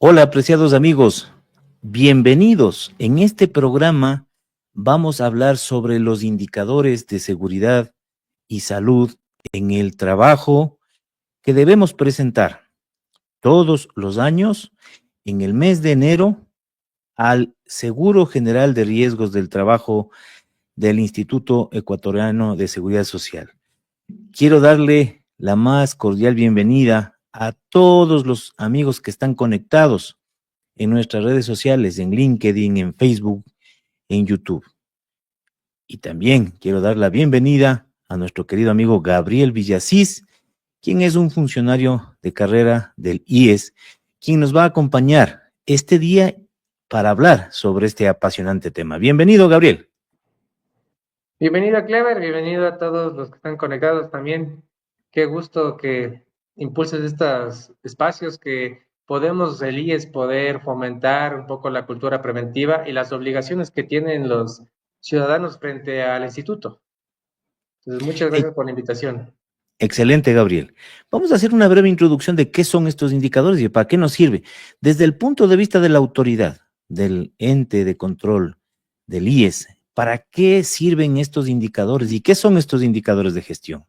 Hola, apreciados amigos, bienvenidos. En este programa vamos a hablar sobre los indicadores de seguridad y salud en el trabajo que debemos presentar todos los años en el mes de enero al Seguro General de Riesgos del Trabajo del Instituto Ecuatoriano de Seguridad Social. Quiero darle la más cordial bienvenida a todos los amigos que están conectados en nuestras redes sociales, en LinkedIn, en Facebook, en YouTube. Y también quiero dar la bienvenida a nuestro querido amigo Gabriel Villasís, quien es un funcionario de carrera del IES, quien nos va a acompañar este día para hablar sobre este apasionante tema. Bienvenido, Gabriel. Bienvenido a Clever, bienvenido a todos los que están conectados también. Qué gusto que impulses estos espacios que podemos, el IES, poder fomentar un poco la cultura preventiva y las obligaciones que tienen los ciudadanos frente al instituto. Entonces, muchas E- gracias por la invitación. Excelente, Gabriel. Vamos a hacer una breve introducción de qué son estos indicadores y para qué nos sirve. Desde el punto de vista de la autoridad, del ente de control, del IES, ¿para qué sirven estos indicadores y qué son estos indicadores de gestión?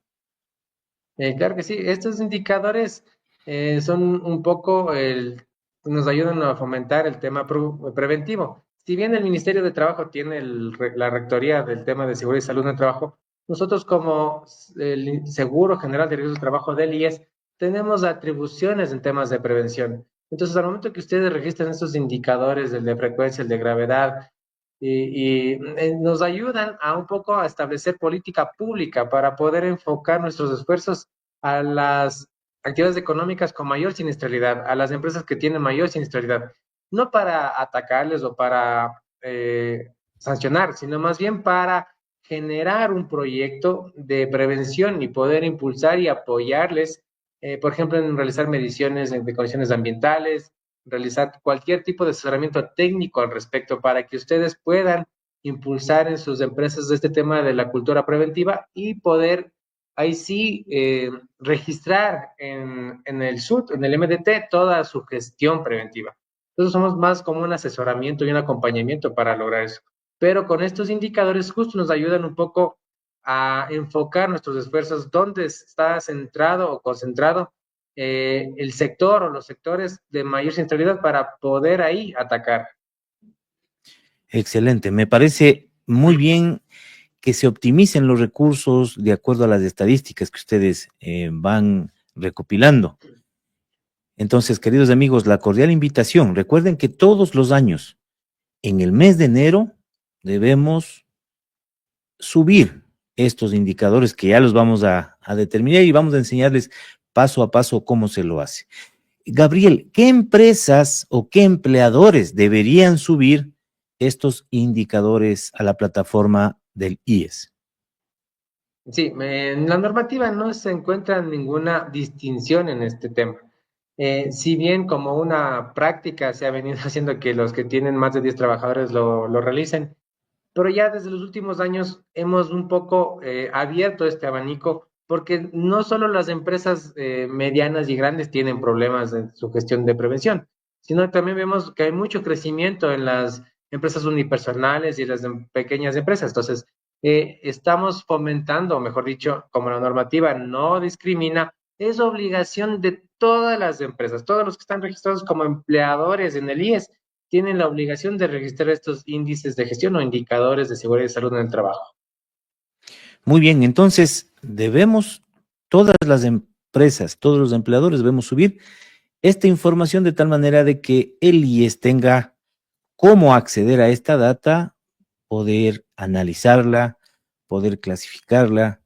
Claro que sí, estos indicadores son un poco nos ayudan a fomentar el tema preventivo. Si bien el Ministerio de Trabajo tiene la rectoría del tema de seguridad y salud en el trabajo, nosotros como el Seguro General de Riesgos del Trabajo del IES tenemos atribuciones en temas de prevención. Entonces, al momento que ustedes registran estos indicadores, el de frecuencia, el de gravedad, nos ayudan a un poco a establecer política pública para poder enfocar nuestros esfuerzos a las actividades económicas con mayor siniestralidad, a las empresas que tienen mayor siniestralidad, no para atacarles o para sancionar, sino más bien para generar un proyecto de prevención y poder impulsar y apoyarles, por ejemplo, en realizar mediciones de condiciones ambientales, realizar cualquier tipo de asesoramiento técnico al respecto para que ustedes puedan impulsar en sus empresas este tema de la cultura preventiva y poder ahí sí registrar en el SUT, en el MDT, toda su gestión preventiva. Entonces somos más como un asesoramiento y un acompañamiento para lograr eso. Pero con estos indicadores justo nos ayudan un poco a enfocar nuestros esfuerzos dónde está centrado o concentrado el sector o los sectores de mayor centralidad para poder ahí atacar. Excelente, me parece muy bien que se optimicen los recursos de acuerdo a las estadísticas que ustedes van recopilando. Entonces, queridos amigos, la cordial invitación. Recuerden que todos los años, en el mes de enero, debemos subir estos indicadores que ya los vamos a determinar y vamos a enseñarles paso a paso cómo se lo hace. Gabriel, ¿qué empresas o qué empleadores deberían subir estos indicadores a la plataforma del IES? Sí, en la normativa no se encuentra ninguna distinción en este tema. Si bien como una práctica se ha venido haciendo que los que tienen más de 10 trabajadores lo realicen, pero ya desde los últimos años hemos un poco abierto este abanico porque no solo las empresas medianas y grandes tienen problemas en su gestión de prevención, sino también vemos que hay mucho crecimiento en las empresas unipersonales y las pequeñas empresas. Entonces, estamos fomentando, o mejor dicho, como la normativa no discrimina, es obligación de todas las empresas, todos los que están registrados como empleadores en el IES, tienen la obligación de registrar estos índices de gestión o indicadores de seguridad y salud en el trabajo. Muy bien, entonces debemos, todas las empresas, todos los empleadores debemos subir esta información de tal manera de que el IES tenga cómo acceder a esta data, poder analizarla, poder clasificarla,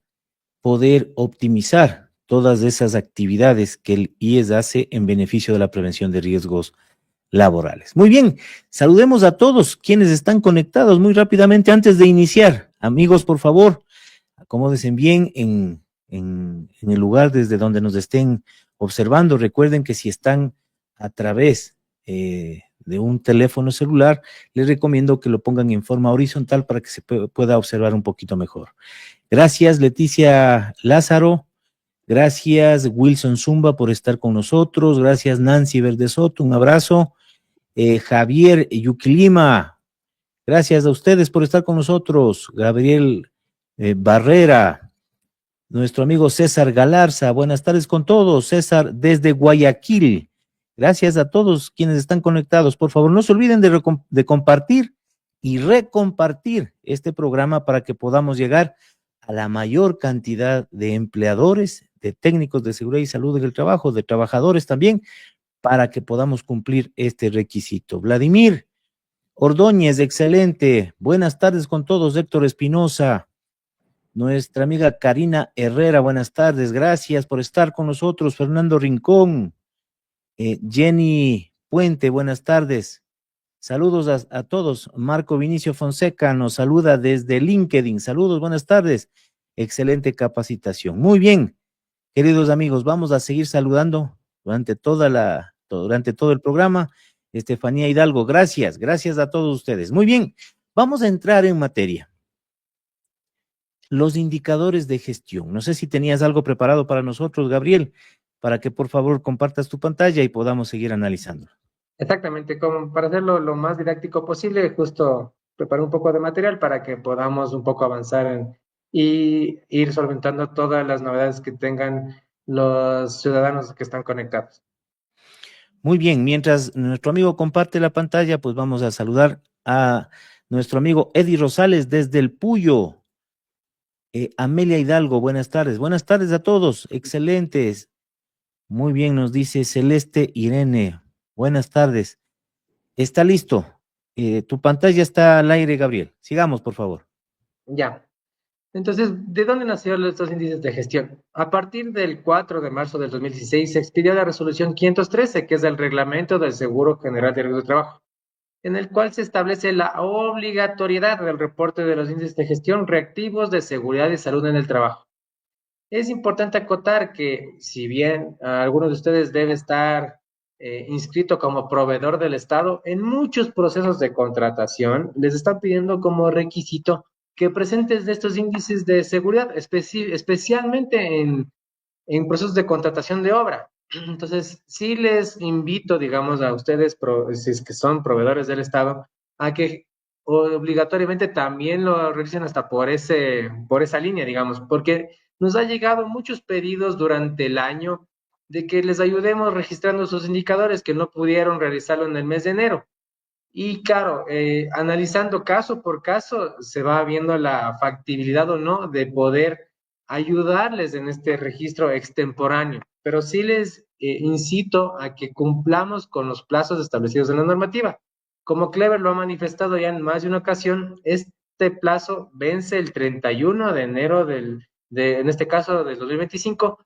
poder optimizar todas esas actividades que el IES hace en beneficio de la prevención de riesgos laborales. Muy bien, saludemos a todos quienes están conectados muy rápidamente antes de iniciar. Amigos, por favor, acomódense bien en el lugar desde donde nos estén observando. Recuerden que si están a través de un teléfono celular, les recomiendo que lo pongan en forma horizontal para que se pueda observar un poquito mejor. Gracias, Leticia Lázaro. Gracias, Wilson Zumba, por estar con nosotros. Gracias, Nancy Verde Soto. Un abrazo. Javier Yuquilima, gracias a ustedes por estar con nosotros. Gabriel Barrera, nuestro amigo César Galarza. Buenas tardes con todos. César, desde Guayaquil. Gracias a todos quienes están conectados. Por favor, no se olviden de compartir y recompartir este programa para que podamos llegar a la mayor cantidad de empleadores, de técnicos de seguridad y salud en el trabajo, de trabajadores también, para que podamos cumplir este requisito. Vladimir Ordóñez, excelente. Buenas tardes con todos. Héctor Espinosa, nuestra amiga Karina Herrera, buenas tardes. Gracias por estar con nosotros. Fernando Rincón, Jenny Puente, buenas tardes. Saludos a todos. Marco Vinicio Fonseca nos saluda desde LinkedIn. Saludos, buenas tardes. Excelente capacitación. Muy bien, queridos amigos, vamos a seguir saludando durante todo el programa. Estefanía Hidalgo, gracias a todos ustedes. Muy bien, vamos a entrar en materia. Los indicadores de gestión. No sé si tenías algo preparado para nosotros, Gabriel, para que por favor compartas tu pantalla y podamos seguir analizando. Exactamente, como para hacerlo lo más didáctico posible, justo preparar un poco de material para que podamos un poco avanzar y ir solventando todas las novedades que tengan los ciudadanos que están conectados. Muy bien, mientras nuestro amigo comparte la pantalla, pues vamos a saludar a nuestro amigo Eddie Rosales desde el Puyo. Amelia Hidalgo, buenas tardes. Buenas tardes a todos, excelentes. Muy bien, nos dice Celeste Irene. Buenas tardes. Está listo. Tu pantalla está al aire, Gabriel. Sigamos, por favor. Ya. Entonces, ¿de dónde nacieron estos índices de gestión? A partir del 4 de marzo del 2016 se expidió la resolución 513, que es el reglamento del Seguro General de Riesgo de Trabajo, en el cual se establece la obligatoriedad del reporte de los índices de gestión reactivos de seguridad y salud en el trabajo. Es importante acotar que si bien algunos de ustedes deben estar inscrito como proveedor del Estado, en muchos procesos de contratación les están pidiendo como requisito que presentes estos índices de seguridad, especialmente en procesos de contratación de obra. Entonces, sí les invito, digamos, a ustedes, si es que son proveedores del Estado, a que obligatoriamente también lo revisen hasta por esa línea, digamos, porque nos ha llegado muchos pedidos durante el año de que les ayudemos registrando sus indicadores que no pudieron realizarlo en el mes de enero. Y claro, analizando caso por caso, se va viendo la factibilidad o no de poder ayudarles en este registro extemporáneo. Pero sí les incito a que cumplamos con los plazos establecidos en la normativa. Como Clever lo ha manifestado ya en más de una ocasión, este plazo vence el 31 de enero en este caso, del 2025,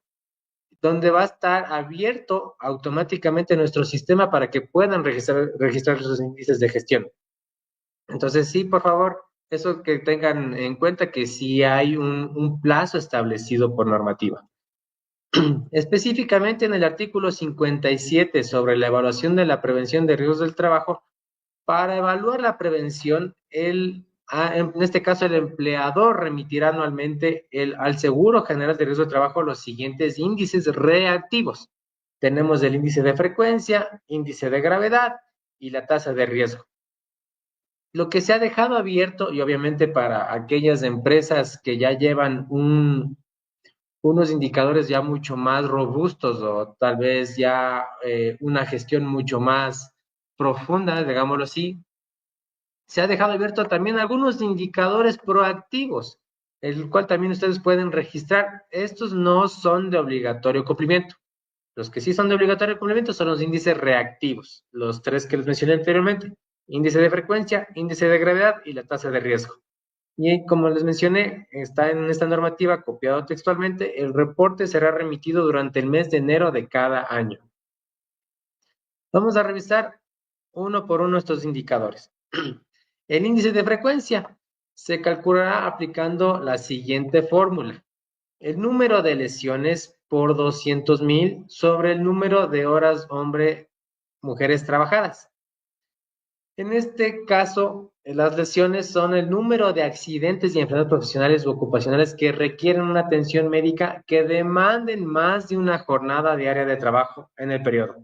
donde va a estar abierto automáticamente nuestro sistema para que puedan registrar sus índices de gestión. Entonces, sí, por favor, eso que tengan en cuenta que sí hay un plazo establecido por normativa. Específicamente en el artículo 57 sobre la evaluación de la prevención de riesgos del trabajo, para evaluar la prevención, en este caso el empleador remitirá anualmente al Seguro General de Riesgo de Trabajo los siguientes índices reactivos. Tenemos el índice de frecuencia, índice de gravedad y la tasa de riesgo. Lo que se ha dejado abierto, y obviamente para aquellas empresas que ya llevan unos indicadores ya mucho más robustos o tal vez ya una gestión mucho más profunda, digámoslo así, se ha dejado abierto también algunos indicadores proactivos, el cual también ustedes pueden registrar. Estos no son de obligatorio cumplimiento. Los que sí son de obligatorio cumplimiento son los índices reactivos, los tres que les mencioné anteriormente: índice de frecuencia, índice de gravedad y la tasa de riesgo. Y como les mencioné, está en esta normativa copiado textualmente, el reporte será remitido durante el mes de enero de cada año. Vamos a revisar uno por uno estos indicadores. El índice de frecuencia se calculará aplicando la siguiente fórmula: el número de lesiones por 200,000 sobre el número de horas mujeres trabajadas. En este caso, las lesiones son el número de accidentes y enfermedades profesionales u ocupacionales que requieren una atención médica que demanden más de una jornada diaria de trabajo en el periodo.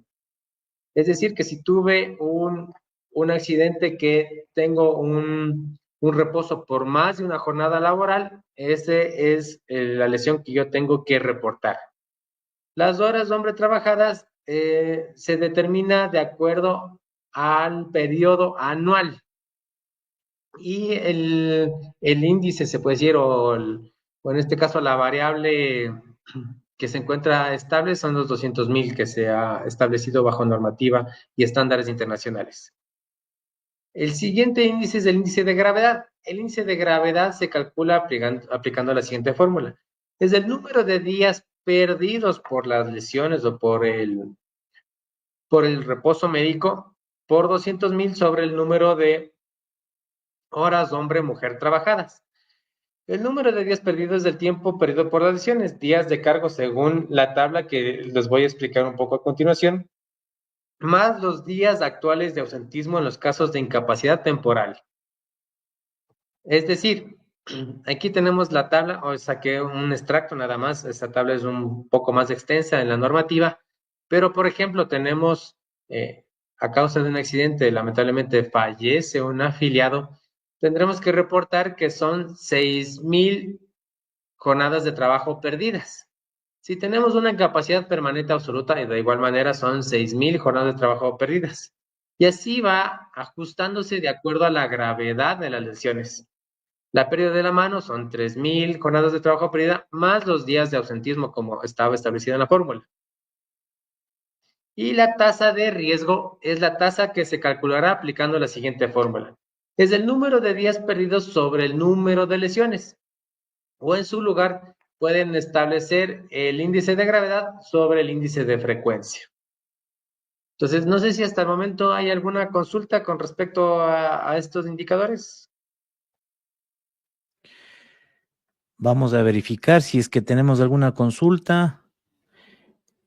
Es decir, que si tuve un accidente que tengo un reposo por más de una jornada laboral, ese es la lesión que yo tengo que reportar. Las horas hombre trabajadas se determina de acuerdo al periodo anual y el índice se puede decir, o en este caso la variable que se encuentra estable son los 200.000 que se ha establecido bajo normativa y estándares internacionales. El siguiente índice es el índice de gravedad. El índice de gravedad se calcula aplicando la siguiente fórmula. Es el número de días perdidos por las lesiones o por el reposo médico por 200.000 sobre el número de horas hombre-mujer trabajadas. El número de días perdidos es el tiempo perdido por las lesiones, días de cargo según la tabla que les voy a explicar un poco a continuación, más los días actuales de ausentismo en los casos de incapacidad temporal. Es decir, aquí tenemos la tabla, o saqué un extracto nada más, esta tabla es un poco más extensa en la normativa, pero por ejemplo tenemos, a causa de un accidente, lamentablemente fallece un afiliado, tendremos que reportar que son 6.000 jornadas de trabajo perdidas. Si tenemos una incapacidad permanente absoluta, y de igual manera son 6.000 jornadas de trabajo perdidas. Y así va ajustándose de acuerdo a la gravedad de las lesiones. La pérdida de la mano son 3.000 jornadas de trabajo perdida más los días de ausentismo como estaba establecido en la fórmula. Y la tasa de riesgo es la tasa que se calculará aplicando la siguiente fórmula. Es el número de días perdidos sobre el número de lesiones. O en su lugar pueden establecer el índice de gravedad sobre el índice de frecuencia. Entonces, no sé si hasta el momento hay alguna consulta con respecto a estos indicadores. Vamos a verificar si es que tenemos alguna consulta.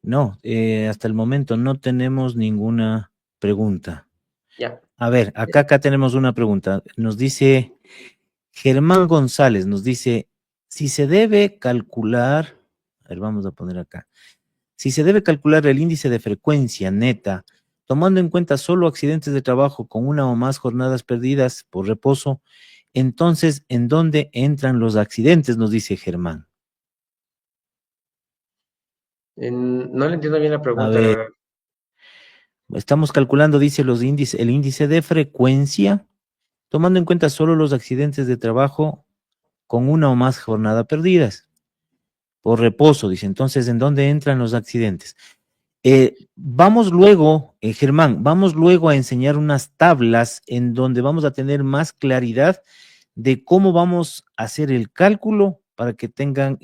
No, hasta el momento no tenemos ninguna pregunta. Ya. A ver, acá tenemos una pregunta. Nos dice Germán González, nos dice, si se debe calcular, a ver, vamos a poner acá, si se debe calcular el índice de frecuencia neta, tomando en cuenta solo accidentes de trabajo con una o más jornadas perdidas por reposo, entonces, ¿en dónde entran los accidentes? Nos dice Germán. No le entiendo bien la A pregunta, la ver, verdad. estamos calculando, dice el índice de frecuencia, tomando en cuenta solo los accidentes de trabajo con una o más jornada perdidas por reposo, dice. Entonces, ¿en dónde entran los accidentes? Vamos luego, Germán, vamos luego a enseñar unas tablas en donde vamos a tener más claridad de cómo vamos a hacer el cálculo para que tengan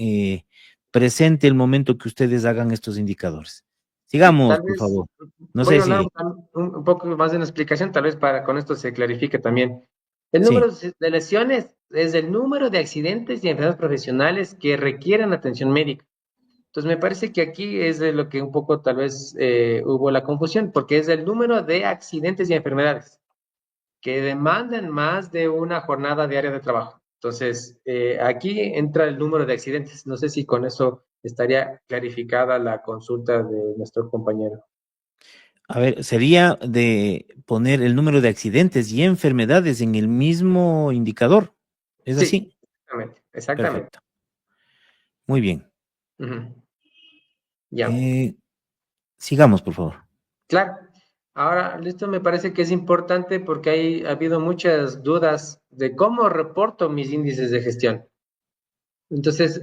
presente el momento que ustedes hagan estos indicadores. Sí, Sigamos, tal por vez favor. No voy sé a hablar si, un poco más de una explicación, tal vez para con esto se clarifique también. El número sí. de lesiones es el número de accidentes y enfermedades profesionales que requieren atención médica. Entonces, me parece que aquí es de lo que un poco tal vez hubo la confusión, porque es el número de accidentes y enfermedades que demandan más de una jornada diaria de trabajo. Entonces, aquí entra el número de accidentes. No sé si con eso estaría clarificada la consulta de nuestro compañero. A ver, sería de poner el número de accidentes y enfermedades en el mismo indicador. ¿Es Sí, así? exactamente, exactamente. Perfecto. Muy bien. Ujú. Ya. Eh, sigamos, por favor. Claro. Ahora, esto me parece que es importante porque ha habido muchas dudas de cómo reporto mis índices de gestión. Entonces,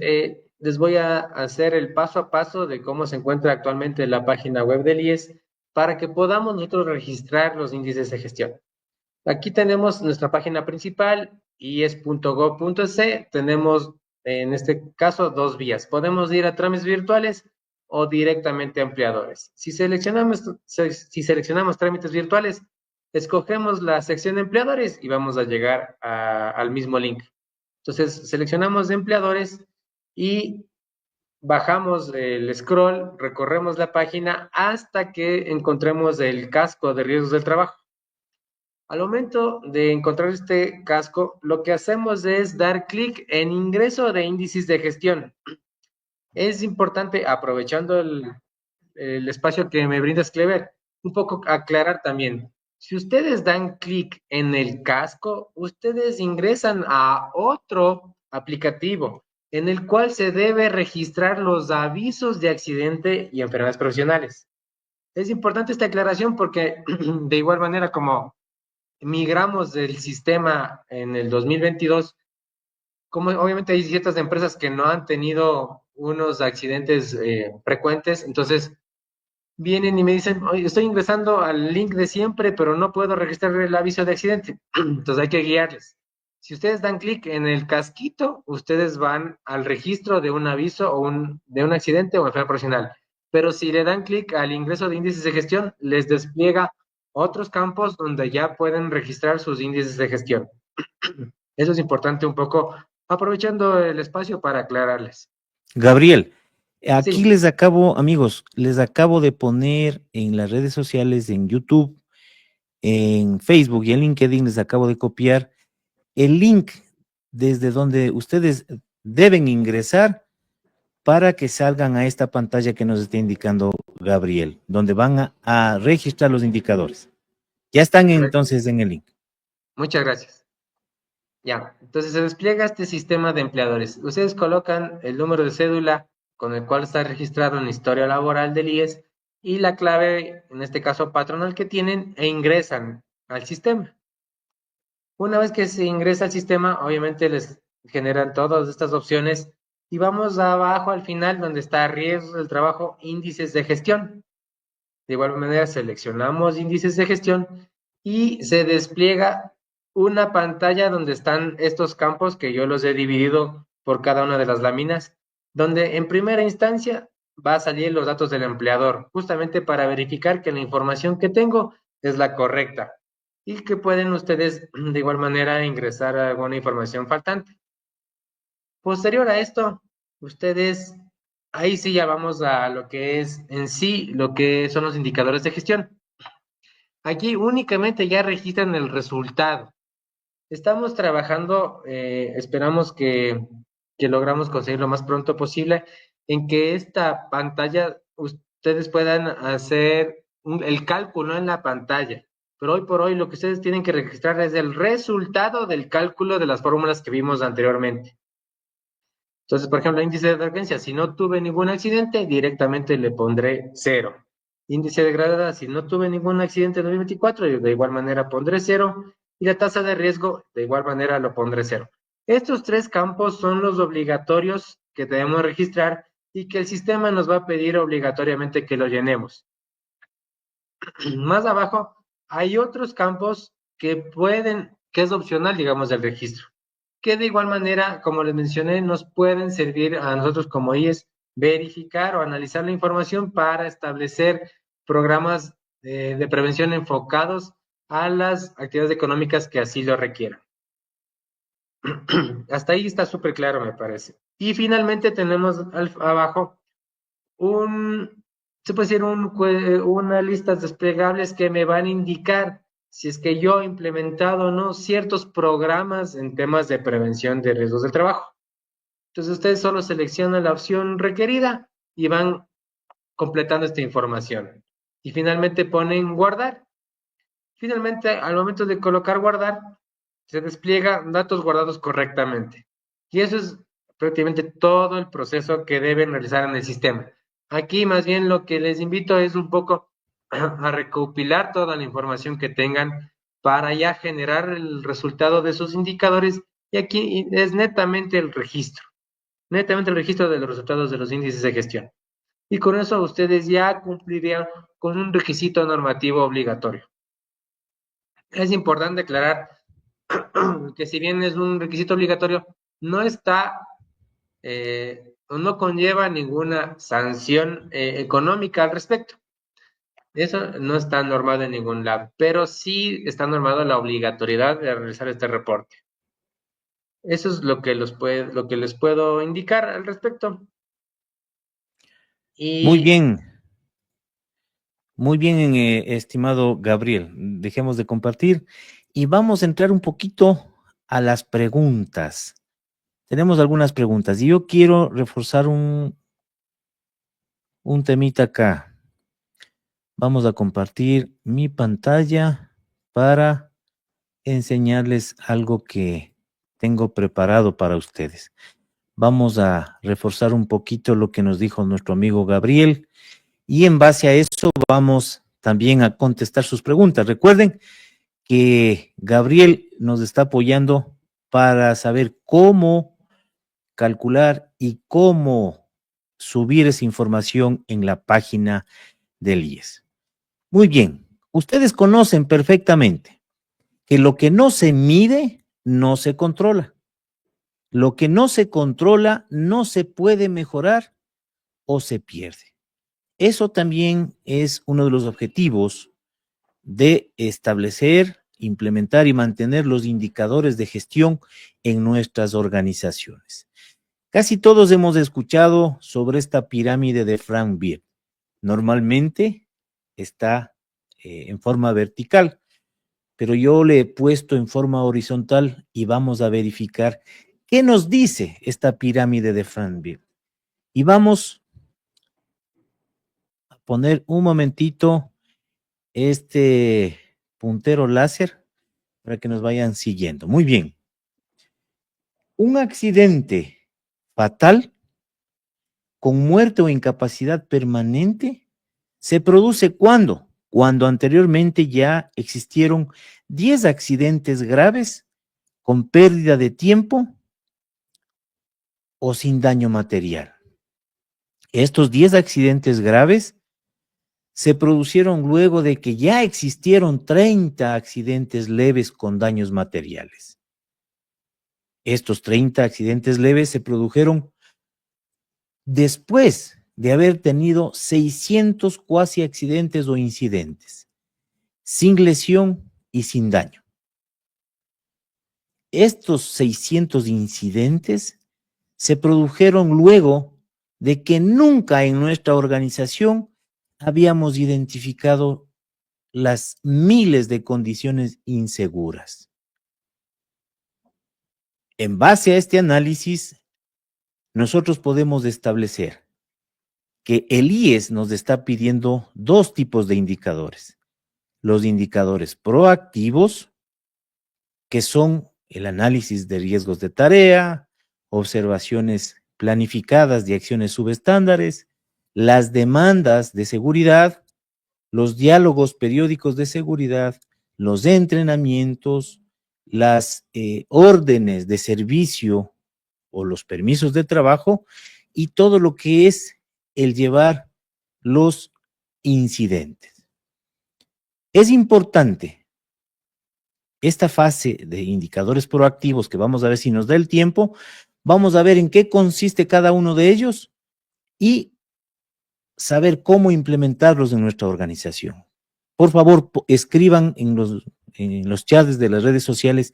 les voy a hacer el paso a paso de cómo se encuentra actualmente la página web del IES para que podamos nosotros registrar los índices de gestión. Aquí tenemos nuestra página principal, ies.gov.es. Tenemos, en este caso, dos vías. Podemos ir a trámites virtuales o directamente a empleadores. Si seleccionamos trámites virtuales, escogemos la sección de empleadores y vamos a llegar al mismo link. Entonces, seleccionamos empleadores y bajamos el scroll, recorremos la página hasta que encontremos el casco de riesgos del trabajo. Al momento de encontrar este casco, lo que hacemos es dar clic en ingreso de índices de gestión. Es importante, aprovechando el espacio que me brinda Clever, un poco aclarar también. Si ustedes dan clic en el casco, ustedes ingresan a otro aplicativo en el cual se debe registrar los avisos de accidente y enfermedades profesionales. Es importante esta aclaración porque de igual manera como migramos del sistema en el 2022, como obviamente hay ciertas empresas que no han tenido unos accidentes frecuentes, entonces vienen y me dicen, oye, estoy ingresando al link de siempre, pero no puedo registrar el aviso de accidente. Entonces hay que guiarles. Si ustedes dan clic en el casquito, ustedes van al registro de un aviso o de un accidente o enfermedad profesional. Pero si le dan clic al ingreso de índices de gestión, les despliega otros campos donde ya pueden registrar sus índices de gestión. Eso es importante un poco, aprovechando el espacio para aclararles. Gabriel, aquí Sí, les acabo, amigos, les acabo de poner en las redes sociales, en YouTube, en Facebook y en LinkedIn, les acabo de copiar el link desde donde ustedes deben ingresar para que salgan a esta pantalla que nos está indicando Gabriel, donde van a registrar los indicadores. Ya están correcto. entonces en el link. Muchas gracias. Ya, entonces se despliega este sistema de empleadores. Ustedes colocan el número de cédula con el cual está registrado en la historia laboral del IES y la clave, en este caso patronal, que tienen e ingresan al sistema. Una vez que se ingresa al sistema, obviamente les generan todas estas opciones y vamos abajo al final donde está riesgos del trabajo, índices de gestión. De igual manera, seleccionamos índices de gestión y se despliega una pantalla donde están estos campos que yo los he dividido por cada una de las láminas, donde en primera instancia va a salir los datos del empleador, justamente para verificar que la información que tengo es la correcta y que pueden ustedes de igual manera ingresar alguna información faltante. Posterior a esto, ustedes, ahí sí ya vamos a lo que es en sí, lo que son los indicadores de gestión. Aquí únicamente ya registran el resultado. Estamos trabajando, esperamos que logramos conseguir lo más pronto posible, en que esta pantalla ustedes puedan hacer el cálculo en la pantalla. Pero hoy por hoy lo que ustedes tienen que registrar es el resultado del cálculo de las fórmulas que vimos anteriormente. Entonces, por ejemplo, índice de advertencia, si no tuve ningún accidente, directamente le pondré 0. Índice de gravedad, si no tuve ningún accidente en 2024, yo de igual manera pondré 0. Y la tasa de riesgo, de igual manera lo pondré 0. Estos tres campos son los obligatorios que debemos registrar y que el sistema nos va a pedir obligatoriamente que lo llenemos. Más abajo hay otros campos que es opcional, digamos, del registro, que de igual manera, como les mencioné, nos pueden servir a nosotros como IES verificar o analizar la información para establecer programas de prevención enfocados a las actividades económicas que así lo requieran. Hasta ahí está súper claro, me parece. Y finalmente tenemos abajo se puede decir, una lista desplegables que me van a indicar si es que yo he implementado o no ciertos programas en temas de prevención de riesgos del trabajo. Entonces ustedes solo seleccionan la opción requerida y van completando esta información. Y finalmente ponen guardar. Finalmente, al momento de colocar guardar, se despliega datos guardados correctamente. Y eso es prácticamente todo el proceso que deben realizar en el sistema. Aquí más bien lo que les invito es un poco a recopilar toda la información que tengan para ya generar el resultado de sus indicadores. Y aquí es netamente el registro de los resultados de los índices de gestión. Y con eso ustedes ya cumplirían con un requisito normativo obligatorio. Es importante aclarar que si bien es un requisito obligatorio, no está o no conlleva ninguna sanción económica al respecto. Eso no está normado en ningún lado, pero sí está normado la obligatoriedad de realizar este reporte. Eso es lo que les puedo indicar al respecto. Muy Y bien, muy bien, estimado Gabriel. dejemos de compartir y vamos a entrar un poquito a las preguntas. Tenemos algunas preguntas y yo quiero reforzar un temita acá. Vamos a compartir mi pantalla para enseñarles algo que tengo preparado para ustedes. Vamos a reforzar un poquito lo que nos dijo nuestro amigo Gabriel y en base a eso vamos también a contestar sus preguntas. Recuerden que Gabriel nos está apoyando para saber cómo calcular y cómo subir esa información en la página del IES. Muy bien, ustedes conocen perfectamente que lo que no se mide no se controla. Lo que no se controla no se puede mejorar o se pierde. Eso también es uno de los objetivos de establecer, implementar y mantener los indicadores de gestión en nuestras organizaciones. Casi todos hemos escuchado sobre esta pirámide de Frank Beard. Normalmente está en forma vertical, pero yo le he puesto en forma horizontal y vamos a verificar qué nos dice esta pirámide de Frank Beard. Y vamos a poner un momentito este puntero láser para que nos vayan siguiendo. Muy bien. Un accidente fatal con muerte o incapacidad permanente se produce ¿cuándo? Cuando anteriormente ya existieron 10 accidentes graves con pérdida de tiempo o sin daño material. Estos 10 accidentes graves se produjeron luego de que ya existieron 30 accidentes leves con daños materiales. Estos 30 accidentes leves se produjeron después de haber tenido 600 cuasi accidentes o incidentes, sin lesión y sin daño. Estos 600 incidentes se produjeron luego de que nunca en nuestra organización habíamos identificado las miles de condiciones inseguras. En base a este análisis, nosotros podemos establecer que el IES nos está pidiendo dos tipos de indicadores. Los indicadores proactivos, que son el análisis de riesgos de tarea, observaciones planificadas de acciones subestándares, las demandas de seguridad, los diálogos periódicos de seguridad, los entrenamientos, las órdenes de servicio o los permisos de trabajo y todo lo que es el llevar los incidentes. Es importante esta fase de indicadores proactivos que vamos a ver si nos da el tiempo, vamos a ver en qué consiste cada uno de ellos y saber cómo implementarlos en nuestra organización. Por favor, escriban en los chats de las redes sociales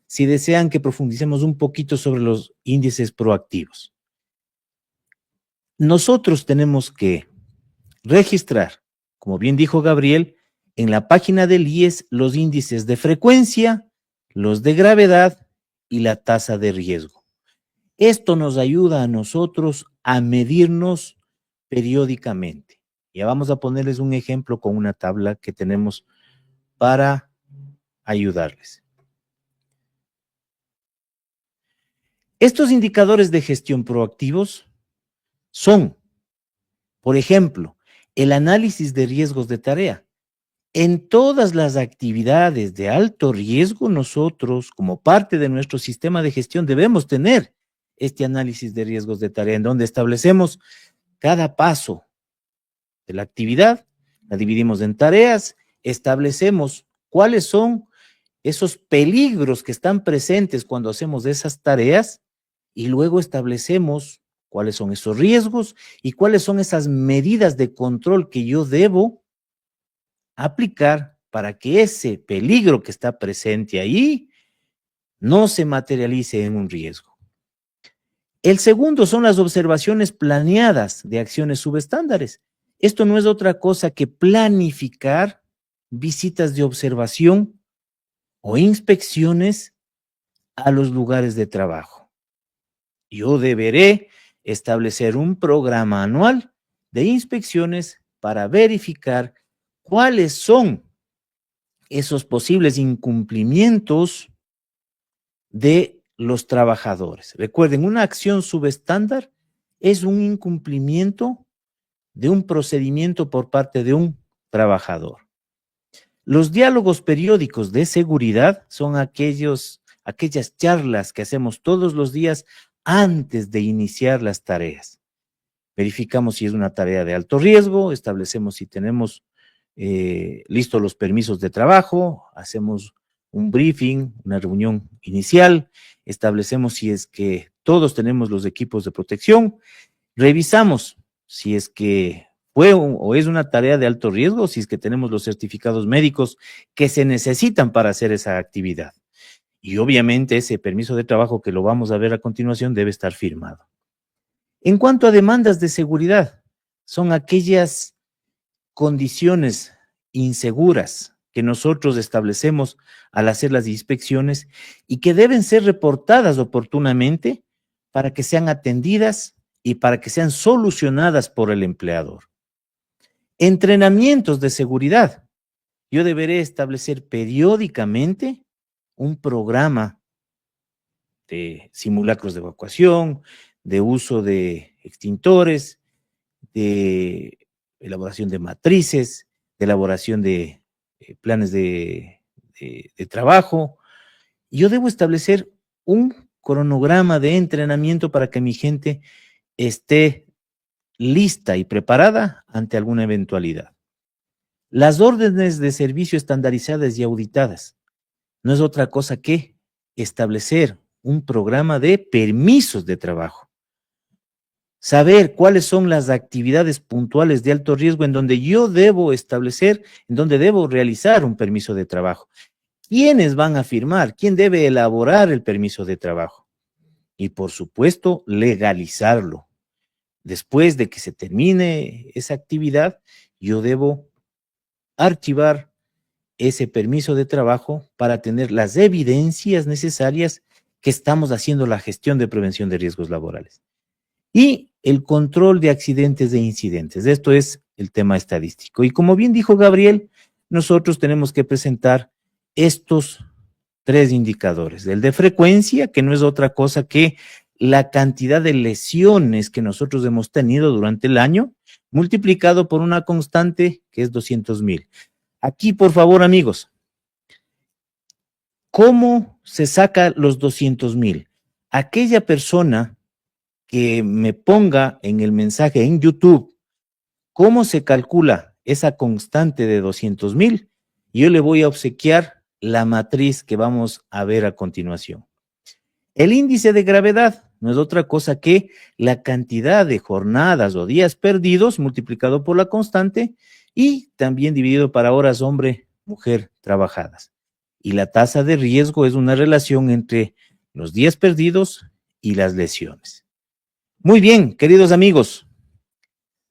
si desean que profundicemos un poquito sobre los índices proactivos. Nosotros tenemos que registrar, como bien dijo Gabriel, en la página del IES los índices de frecuencia, los de gravedad y la tasa de riesgo. Esto nos ayuda a nosotros a medirnos periódicamente. Ya vamos a ponerles un ejemplo con una tabla que tenemos para ayudarles. Estos indicadores de gestión proactivos son, por ejemplo, el análisis de riesgos de tarea. En todas las actividades de alto riesgo, nosotros, como parte de nuestro sistema de gestión, debemos tener este análisis de riesgos de tarea, en donde establecemos cada paso de la actividad, la dividimos en tareas, establecemos cuáles son esos peligros que están presentes cuando hacemos esas tareas y luego establecemos cuáles son esos riesgos y cuáles son esas medidas de control que yo debo aplicar para que ese peligro que está presente ahí no se materialice en un riesgo. El segundo son las observaciones planeadas de acciones subestándares. Esto no es otra cosa que planificar visitas de observación o inspecciones a los lugares de trabajo. Yo deberé establecer un programa anual de inspecciones para verificar cuáles son esos posibles incumplimientos de los trabajadores. Recuerden, una acción subestándar es un incumplimiento de un procedimiento por parte de un trabajador. Los diálogos periódicos de seguridad son aquellas charlas que hacemos todos los días antes de iniciar las tareas. Verificamos si es una tarea de alto riesgo, establecemos si tenemos listos los permisos de trabajo, hacemos un briefing, una reunión inicial, establecemos si es que todos tenemos los equipos de protección, revisamos si es que fue o es una tarea de alto riesgo, si es que tenemos los certificados médicos que se necesitan para hacer esa actividad. Y obviamente ese permiso de trabajo que lo vamos a ver a continuación debe estar firmado. En cuanto a demandas de seguridad, son aquellas condiciones inseguras que nosotros establecemos al hacer las inspecciones y que deben ser reportadas oportunamente para que sean atendidas y para que sean solucionadas por el empleador. Entrenamientos de seguridad. Yo deberé establecer periódicamente un programa de simulacros de evacuación, de uso de extintores, de elaboración de matrices, de elaboración de planes de trabajo. Yo debo establecer un cronograma de entrenamiento para que mi gente esté lista y preparada ante alguna eventualidad. Las órdenes de servicio estandarizadas y auditadas no es otra cosa que establecer un programa de permisos de trabajo. Saber cuáles son las actividades puntuales de alto riesgo en donde yo debo establecer, en donde debo realizar un permiso de trabajo. ¿Quiénes van a firmar? ¿Quién debe elaborar el permiso de trabajo? Y por supuesto, legalizarlo. Después de que se termine esa actividad, yo debo archivar ese permiso de trabajo para tener las evidencias necesarias que estamos haciendo la gestión de prevención de riesgos laborales. Y el control de accidentes e incidentes. Esto es el tema estadístico. Y como bien dijo Gabriel, nosotros tenemos que presentar estos 3 indicadores. El de frecuencia, que no es otra cosa que la cantidad de lesiones que nosotros hemos tenido durante el año, multiplicado por una constante que es 200,000. Aquí, por favor, amigos, ¿cómo se saca los 200,000? Aquella persona que me ponga en el mensaje en YouTube cómo se calcula esa constante de 200,000, yo le voy a obsequiar la matriz que vamos a ver a continuación. El índice de gravedad no es otra cosa que la cantidad de jornadas o días perdidos multiplicado por la constante y también dividido para horas hombre-mujer trabajadas. Y la tasa de riesgo es una relación entre los días perdidos y las lesiones. Muy bien, queridos amigos.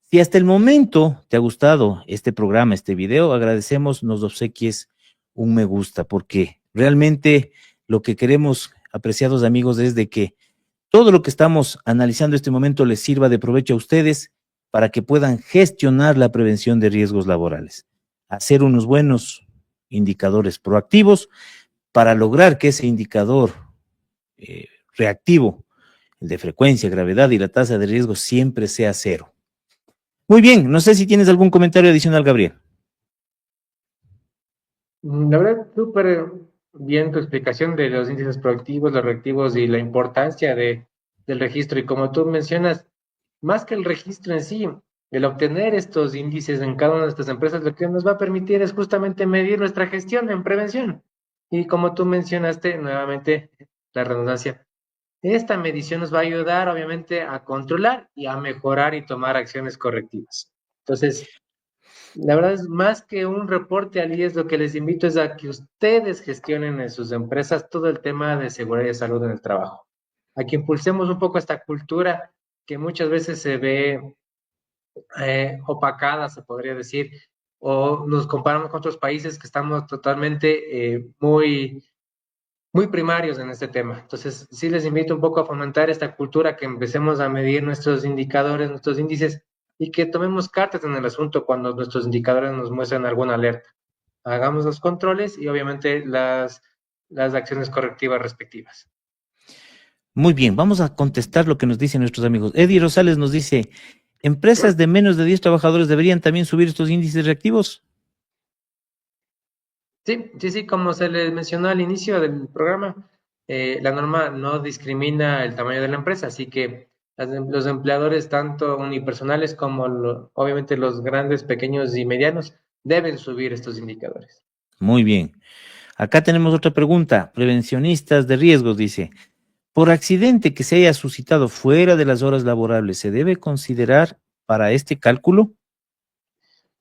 Si hasta el momento te ha gustado este programa, este video, agradecemos nos obsequies un me gusta, porque realmente lo que queremos, apreciados amigos, es de que todo lo que estamos analizando en este momento les sirva de provecho a ustedes para que puedan gestionar la prevención de riesgos laborales, hacer unos buenos indicadores proactivos para lograr que ese indicador reactivo, el de frecuencia, gravedad y la tasa de riesgo siempre sea cero. Muy bien, no sé si tienes algún comentario adicional, Gabriel. La verdad, súper bien tu explicación de los índices proactivos, los reactivos y la importancia del registro. Y como tú mencionas, más que el registro en sí, el obtener estos índices en cada una de estas empresas, lo que nos va a permitir es justamente medir nuestra gestión en prevención. Y como tú mencionaste, nuevamente, la redundancia, esta medición nos va a ayudar, obviamente, a controlar y a mejorar y tomar acciones correctivas. Entonces, la verdad es más que un reporte al IES, lo que les invito es a que ustedes gestionen en sus empresas todo el tema de seguridad y salud en el trabajo. A que impulsemos un poco esta cultura que muchas veces se ve opacada, se podría decir, o nos comparamos con otros países que estamos totalmente muy primarios en este tema. Entonces, sí les invito un poco a fomentar esta cultura, que empecemos a medir nuestros indicadores, nuestros índices, y que tomemos cartas en el asunto cuando nuestros indicadores nos muestran alguna alerta. Hagamos los controles y obviamente las acciones correctivas respectivas. Muy bien, vamos a contestar lo que nos dicen nuestros amigos. Eddie Rosales nos dice, ¿empresas de menos de 10 trabajadores deberían también subir estos índices reactivos? Sí, sí, sí, como se les mencionó al inicio del programa, la norma no discrimina el tamaño de la empresa, así que los empleadores, tanto unipersonales como obviamente los grandes, pequeños y medianos, deben subir estos indicadores. Muy bien. Acá tenemos otra pregunta. Prevencionistas de riesgos dice, por accidente que se haya suscitado fuera de las horas laborables, ¿se debe considerar para este cálculo?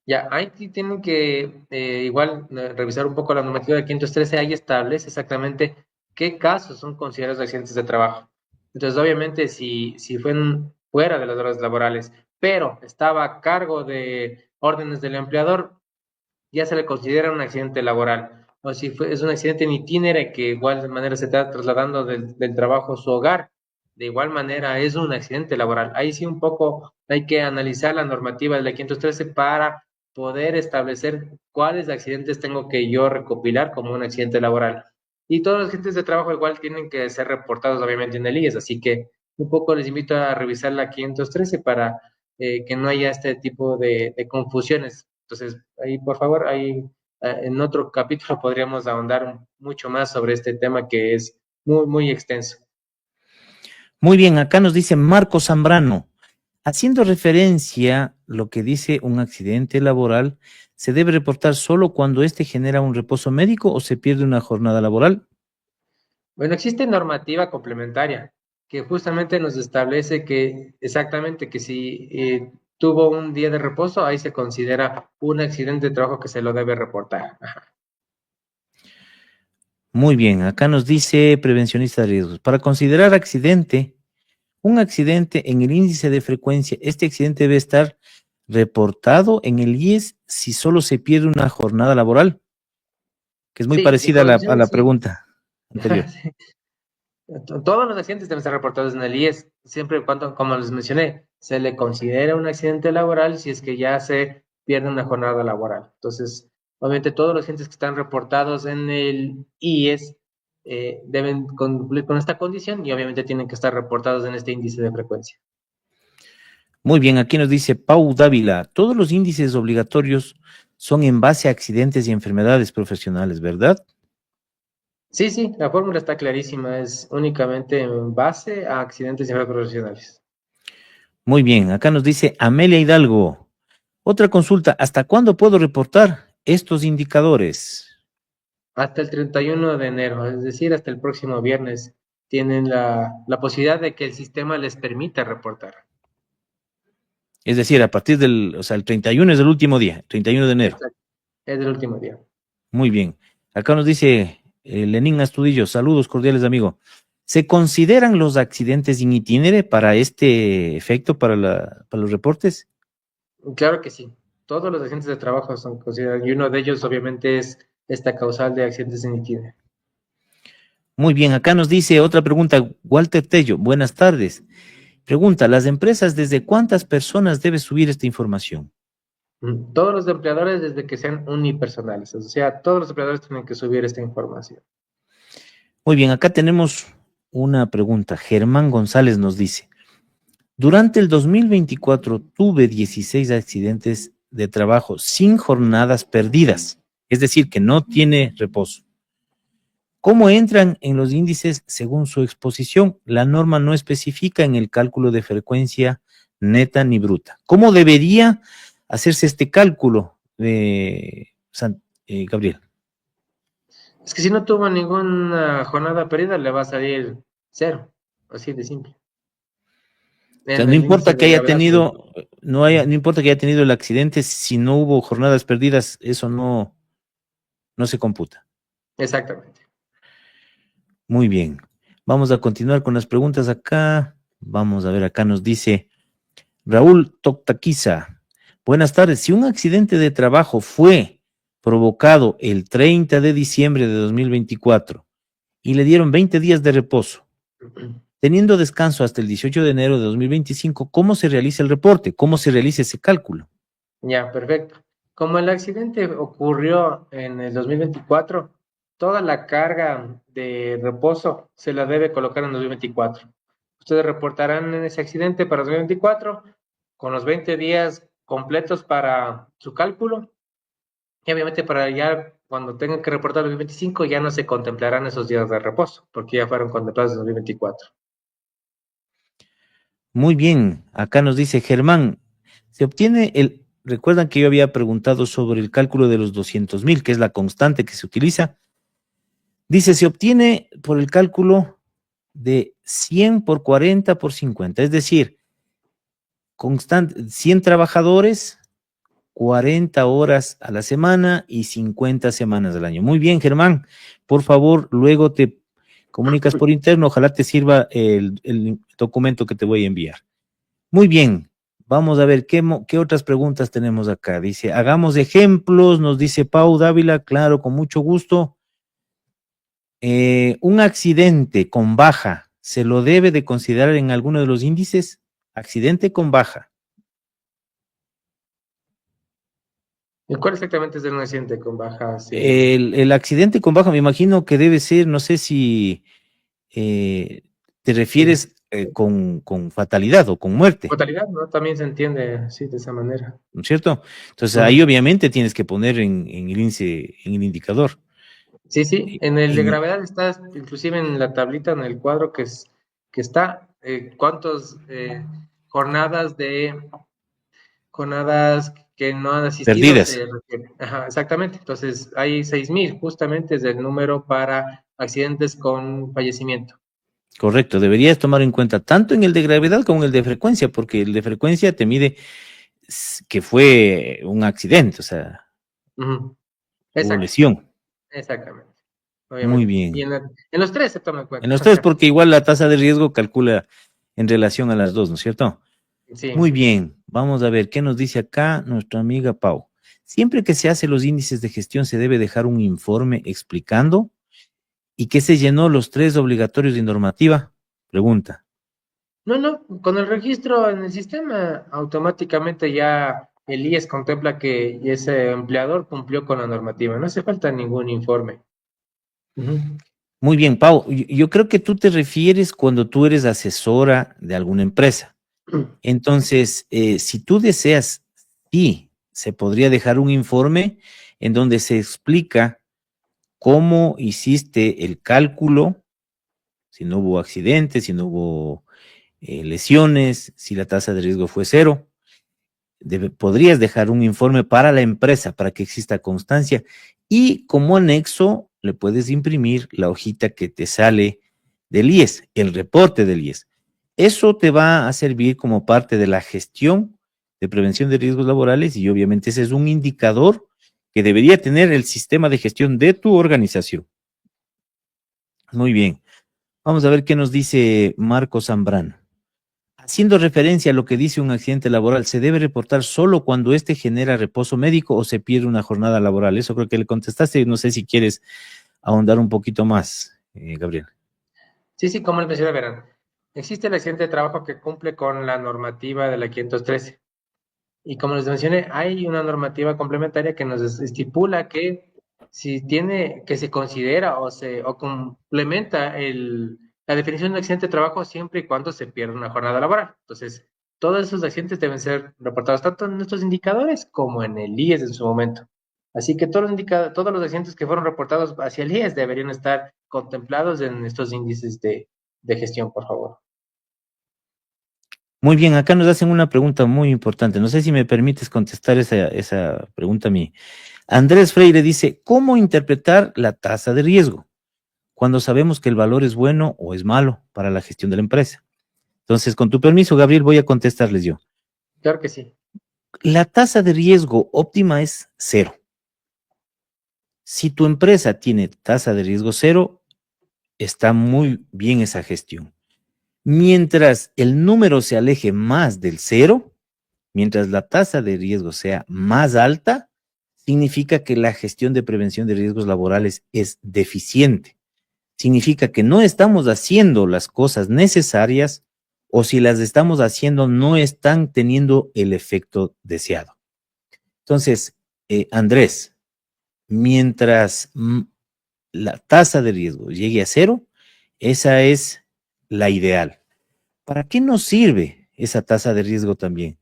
Ya, ahí sí tienen que igual revisar un poco la normativa del 513, ahí establece exactamente qué casos son considerados accidentes de trabajo. Entonces, obviamente, si fuera de las horas laborales, pero estaba a cargo de órdenes del empleador, ya se le considera un accidente laboral. O si es un accidente en itinere que igual de manera se está trasladando del trabajo a su hogar, de igual manera es un accidente laboral. Ahí sí un poco hay que analizar la normativa de la 513 para poder establecer cuáles accidentes tengo que yo recopilar como un accidente laboral. Y todos los accidentes de trabajo igual tienen que ser reportados obviamente en el IES, así que un poco les invito a revisar la 513 para que no haya este tipo de confusiones. Entonces, ahí por favor, ahí en otro capítulo podríamos ahondar mucho más sobre este tema que es muy, muy extenso. Muy bien, acá nos dice Marco Zambrano, haciendo referencia a lo que dice un accidente laboral, ¿se debe reportar solo cuando éste genera un reposo médico o se pierde una jornada laboral? Bueno, existe normativa complementaria que justamente nos establece que exactamente que si tuvo un día de reposo, ahí se considera un accidente de trabajo que se lo debe reportar. Ajá. Muy bien, acá nos dice prevencionista de riesgos. Para considerar accidente, un accidente en el índice de frecuencia, este accidente debe estar reportado en el IES si solo se pierde una jornada laboral, que es muy Sí, de parecida a a condiciones, la sí. pregunta anterior. Sí. Todos los accidentes deben ser reportados en el IES, siempre y cuando, como les mencioné, se le considera un accidente laboral si es que ya se pierde una jornada laboral. Entonces, obviamente todos los accidentes que están reportados en el IES deben cumplir con esta condición y obviamente tienen que estar reportados en este índice de frecuencia. Muy bien, aquí nos dice Pau Dávila, todos los índices obligatorios son en base a accidentes y enfermedades profesionales, ¿verdad? Sí, sí, la fórmula está clarísima, es únicamente en base a accidentes y enfermedades profesionales. Muy bien, acá nos dice Amelia Hidalgo. Otra consulta, ¿hasta cuándo puedo reportar estos indicadores? Hasta el 31 de enero, es decir, hasta el próximo viernes, tienen la posibilidad de que el sistema les permita reportar. Es decir, a partir del, o sea, el 31 es el último día, 31 de enero. Exacto, es el último día. Muy bien. Acá nos dice Lenín Astudillo, saludos cordiales, amigo. ¿Se consideran los accidentes in itinere para este efecto, para los reportes? Claro que sí, todos los accidentes de trabajo son considerados y uno de ellos obviamente es esta causal de accidentes en itinerario. Muy bien, acá nos dice otra pregunta, Walter Tello, buenas tardes. Pregunta, ¿las empresas desde cuántas personas debe subir esta información? Todos los empleadores desde que sean unipersonales, o sea, todos los empleadores tienen que subir esta información. Muy bien, acá tenemos una pregunta. Germán González nos dice, durante el 2024 tuve 16 accidentes de trabajo sin jornadas perdidas, es decir, que no tiene reposo. ¿Cómo entran en los índices según su exposición? La norma no especifica en el cálculo de frecuencia neta ni bruta. ¿Cómo debería hacerse este cálculo, Gabriel? Es que si no tuvo ninguna jornada perdida, le va a salir cero, así de simple. O sea, En no el índice importa que de haya gravedad. tenido, no importa que haya tenido el accidente, si no hubo jornadas perdidas, eso no se computa. Exactamente. Muy bien. Vamos a continuar con las preguntas acá. Vamos a ver, acá nos dice Raúl Toctaquiza. Buenas tardes. Si un accidente de trabajo fue provocado el 30 de diciembre de 2024 y le dieron 20 días de reposo, teniendo descanso hasta el 18 de enero de 2025, ¿cómo se realiza el reporte? ¿Cómo se realiza ese cálculo? Ya, perfecto. Como el accidente ocurrió en el 2024, toda la carga de reposo se la debe colocar en 2024. Ustedes reportarán en ese accidente para 2024 con los 20 días completos para su cálculo y obviamente para ya cuando tengan que reportar 2025 ya no se contemplarán esos días de reposo porque ya fueron contemplados en 2024. Muy bien, acá nos dice Germán, se obtiene recuerdan que yo había preguntado sobre el cálculo de los 200.000, que es la constante que se utiliza. Dice, se obtiene por el cálculo de 100 por 40 por 50, es decir, 100 trabajadores, 40 horas a la semana y 50 semanas al año. Muy bien, Germán, por favor, luego te comunicas por interno, ojalá te sirva el documento que te voy a enviar. Muy bien, vamos a ver qué otras preguntas tenemos acá. Dice, hagamos ejemplos, nos dice Pau Dávila, claro, con mucho gusto. Un accidente con baja, ¿se lo debe de considerar en alguno de los índices? Accidente con baja. ¿Y cuál exactamente es el accidente con bajas? El accidente con baja, me imagino que debe ser, no sé si te refieres con fatalidad o con muerte, Totalidad, ¿no? También se entiende así, de esa manera. ¿no es cierto? Entonces ahí Ujú. obviamente tienes que poner en el índice, en el indicador. Sí, sí, en el de En, gravedad está inclusive en la tablita, en el cuadro que está, cuántas jornadas que no han asistido perdidas. se refiere. Ajá, exactamente. Entonces, hay 6.000, justamente es el número para accidentes con fallecimiento. Correcto, deberías tomar en cuenta tanto en el de gravedad como en el de frecuencia, porque el de frecuencia te mide que fue un accidente, o sea, Ujú. hubo Exacto, lesión. exactamente, Muy obviamente. Y bien. en los tres se toma en En cuenta. los tres, porque igual la tasa de riesgo calcula en relación a las dos, ¿no es cierto? Sí. Muy bien, vamos a ver qué nos dice acá nuestra amiga Pau. Siempre que se hace los índices de gestión se debe dejar un informe explicando y qué se llenó los tres obligatorios de normativa. Pregunta. No, no, con el registro en el sistema, automáticamente ya el IES contempla que ese empleador cumplió con la normativa. No hace falta ningún informe. Ujú. Muy bien, Pau. Yo creo que tú te refieres cuando tú eres asesora de alguna empresa. Entonces, si tú deseas, sí, se podría dejar un informe en donde se explica cómo hiciste el cálculo, si no hubo accidentes, si no hubo lesiones, si la tasa de riesgo fue cero. Podrías dejar un informe para la empresa para que exista constancia y como anexo le puedes imprimir la hojita que te sale del IES, el reporte del IES. Eso te va a servir como parte de la gestión de prevención de riesgos laborales y obviamente ese es un indicador que debería tener el sistema de gestión de tu organización. Muy bien. Vamos a ver qué nos dice Marco Zambrano. Haciendo referencia a lo que dice un accidente laboral, ¿se debe reportar solo cuando éste genera reposo médico o se pierde una jornada laboral? Eso creo que le contestaste. No sé si quieres ahondar un poquito más, Gabriel. Sí, sí, como les mencioné, verán. Existe el accidente de trabajo que cumple con la normativa de la 513. Y como les mencioné, hay una normativa complementaria que nos estipula que si tiene, que se considera o complementa la definición de accidente de trabajo siempre y cuando se pierda una jornada laboral. Entonces, todos esos accidentes deben ser reportados tanto en nuestros indicadores como en el IES en su momento. Así que todos los accidentes que fueron reportados hacia el IES deberían estar contemplados en estos índices de gestión, por favor. Muy bien, acá nos hacen una pregunta muy importante. No sé si me permites contestar esa pregunta a mí. Andrés Freire dice, ¿cómo interpretar la tasa de riesgo cuando sabemos que el valor es bueno o es malo para la gestión de la empresa? Entonces, con tu permiso, Gabriel, voy a contestarles yo. Claro que sí. La tasa de riesgo óptima es cero. Si tu empresa tiene tasa de riesgo cero, está muy bien esa gestión. Mientras el número se aleje más del cero, Mientras la tasa de riesgo sea más alta, significa que la gestión de prevención de riesgos laborales es deficiente. Significa que no estamos haciendo las cosas necesarias o si las estamos haciendo no están teniendo el efecto deseado. Entonces, Andrés, mientras la tasa de riesgo llegue a cero, esa es la ideal. ¿Para qué nos sirve esa tasa de riesgo también?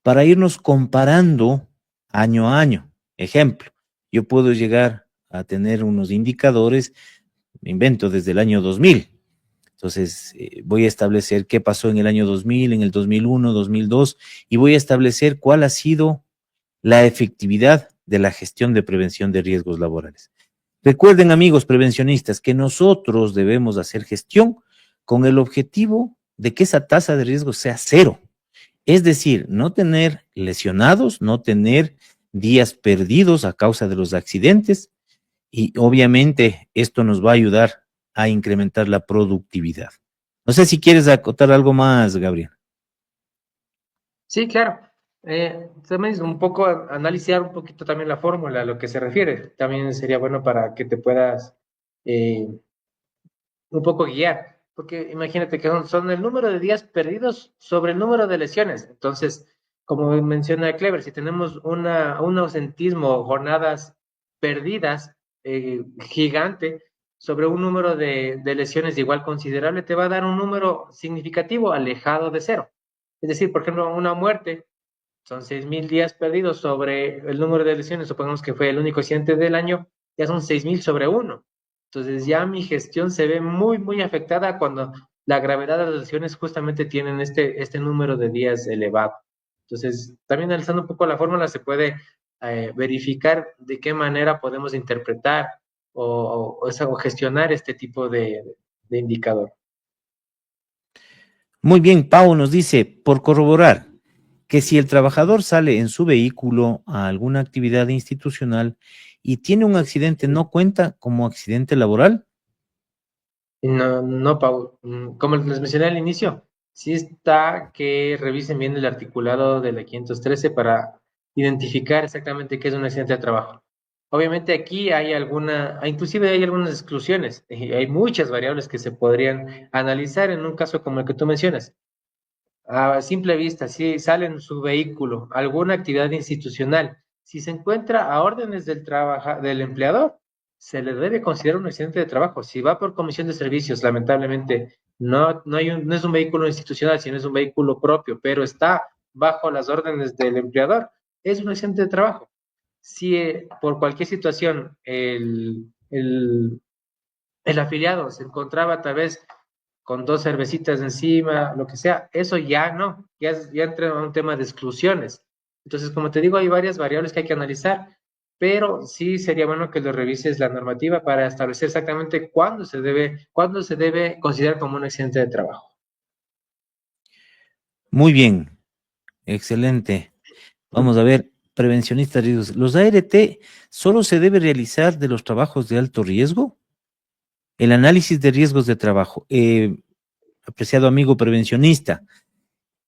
Para irnos comparando año a año. Ejemplo, yo puedo llegar a tener unos indicadores, me invento, desde el año 2000. Entonces, voy a establecer qué pasó en el año 2000, en el 2001, 2002, y voy a establecer cuál ha sido la efectividad de la gestión de prevención de riesgos laborales. Recuerden, amigos prevencionistas, que nosotros debemos hacer gestión con el objetivo de que esa tasa de riesgo sea cero. Es decir, no tener lesionados, no tener días perdidos a causa de los accidentes y obviamente esto nos va a ayudar a incrementar la productividad. No sé si quieres acotar algo más, Gabriel. Sí, claro. También es un poco analizar un poquito también la fórmula, a lo que se refiere. También sería bueno para que te puedas eh, un poco guiar, porque imagínate que son el número de días perdidos sobre el número de lesiones. Entonces, como menciona Clever, si tenemos un ausentismo, jornadas perdidas gigante sobre un número de lesiones igual considerable, te va a dar un número significativo alejado de cero. Es decir, por ejemplo, una muerte son 6.000 días perdidos sobre el número de lesiones, supongamos que fue el único accidente del año, ya son 6.000 sobre uno. Entonces ya mi gestión se ve muy, muy afectada cuando la gravedad de las lesiones justamente tienen este número de días elevado. Entonces, también analizando un poco la fórmula se puede verificar de qué manera podemos interpretar o gestionar este tipo de indicador. Muy bien, Pau nos dice, por corroborar, que si el trabajador sale en su vehículo a alguna actividad institucional y tiene un accidente, ¿no cuenta como accidente laboral? No, no, Pau, como les mencioné al inicio, sí está que revisen bien el articulado de la 513 para identificar exactamente qué es un accidente de trabajo. Obviamente aquí hay inclusive hay algunas exclusiones, hay muchas variables que se podrían analizar en un caso como el que tú mencionas. A simple vista, si sale en su vehículo alguna actividad institucional, si se encuentra a órdenes del empleador, se le debe considerar un accidente de trabajo. Si va por comisión de servicios, lamentablemente no es un vehículo institucional, sino es un vehículo propio, pero está bajo las órdenes del empleador, es un accidente de trabajo. Si por cualquier situación el afiliado se encontraba tal vez con dos cervecitas encima, lo que sea, eso ya no, ya entra en un tema de exclusiones. Entonces, como te digo, hay varias variables que hay que analizar, pero sí sería bueno que lo revises la normativa para establecer exactamente cuándo se debe considerar como un accidente de trabajo. Muy bien, excelente. Vamos a ver, prevencionistas de riesgos. ¿Los ART solo se debe realizar de los trabajos de alto riesgo? El análisis de riesgos de trabajo. Apreciado amigo prevencionista,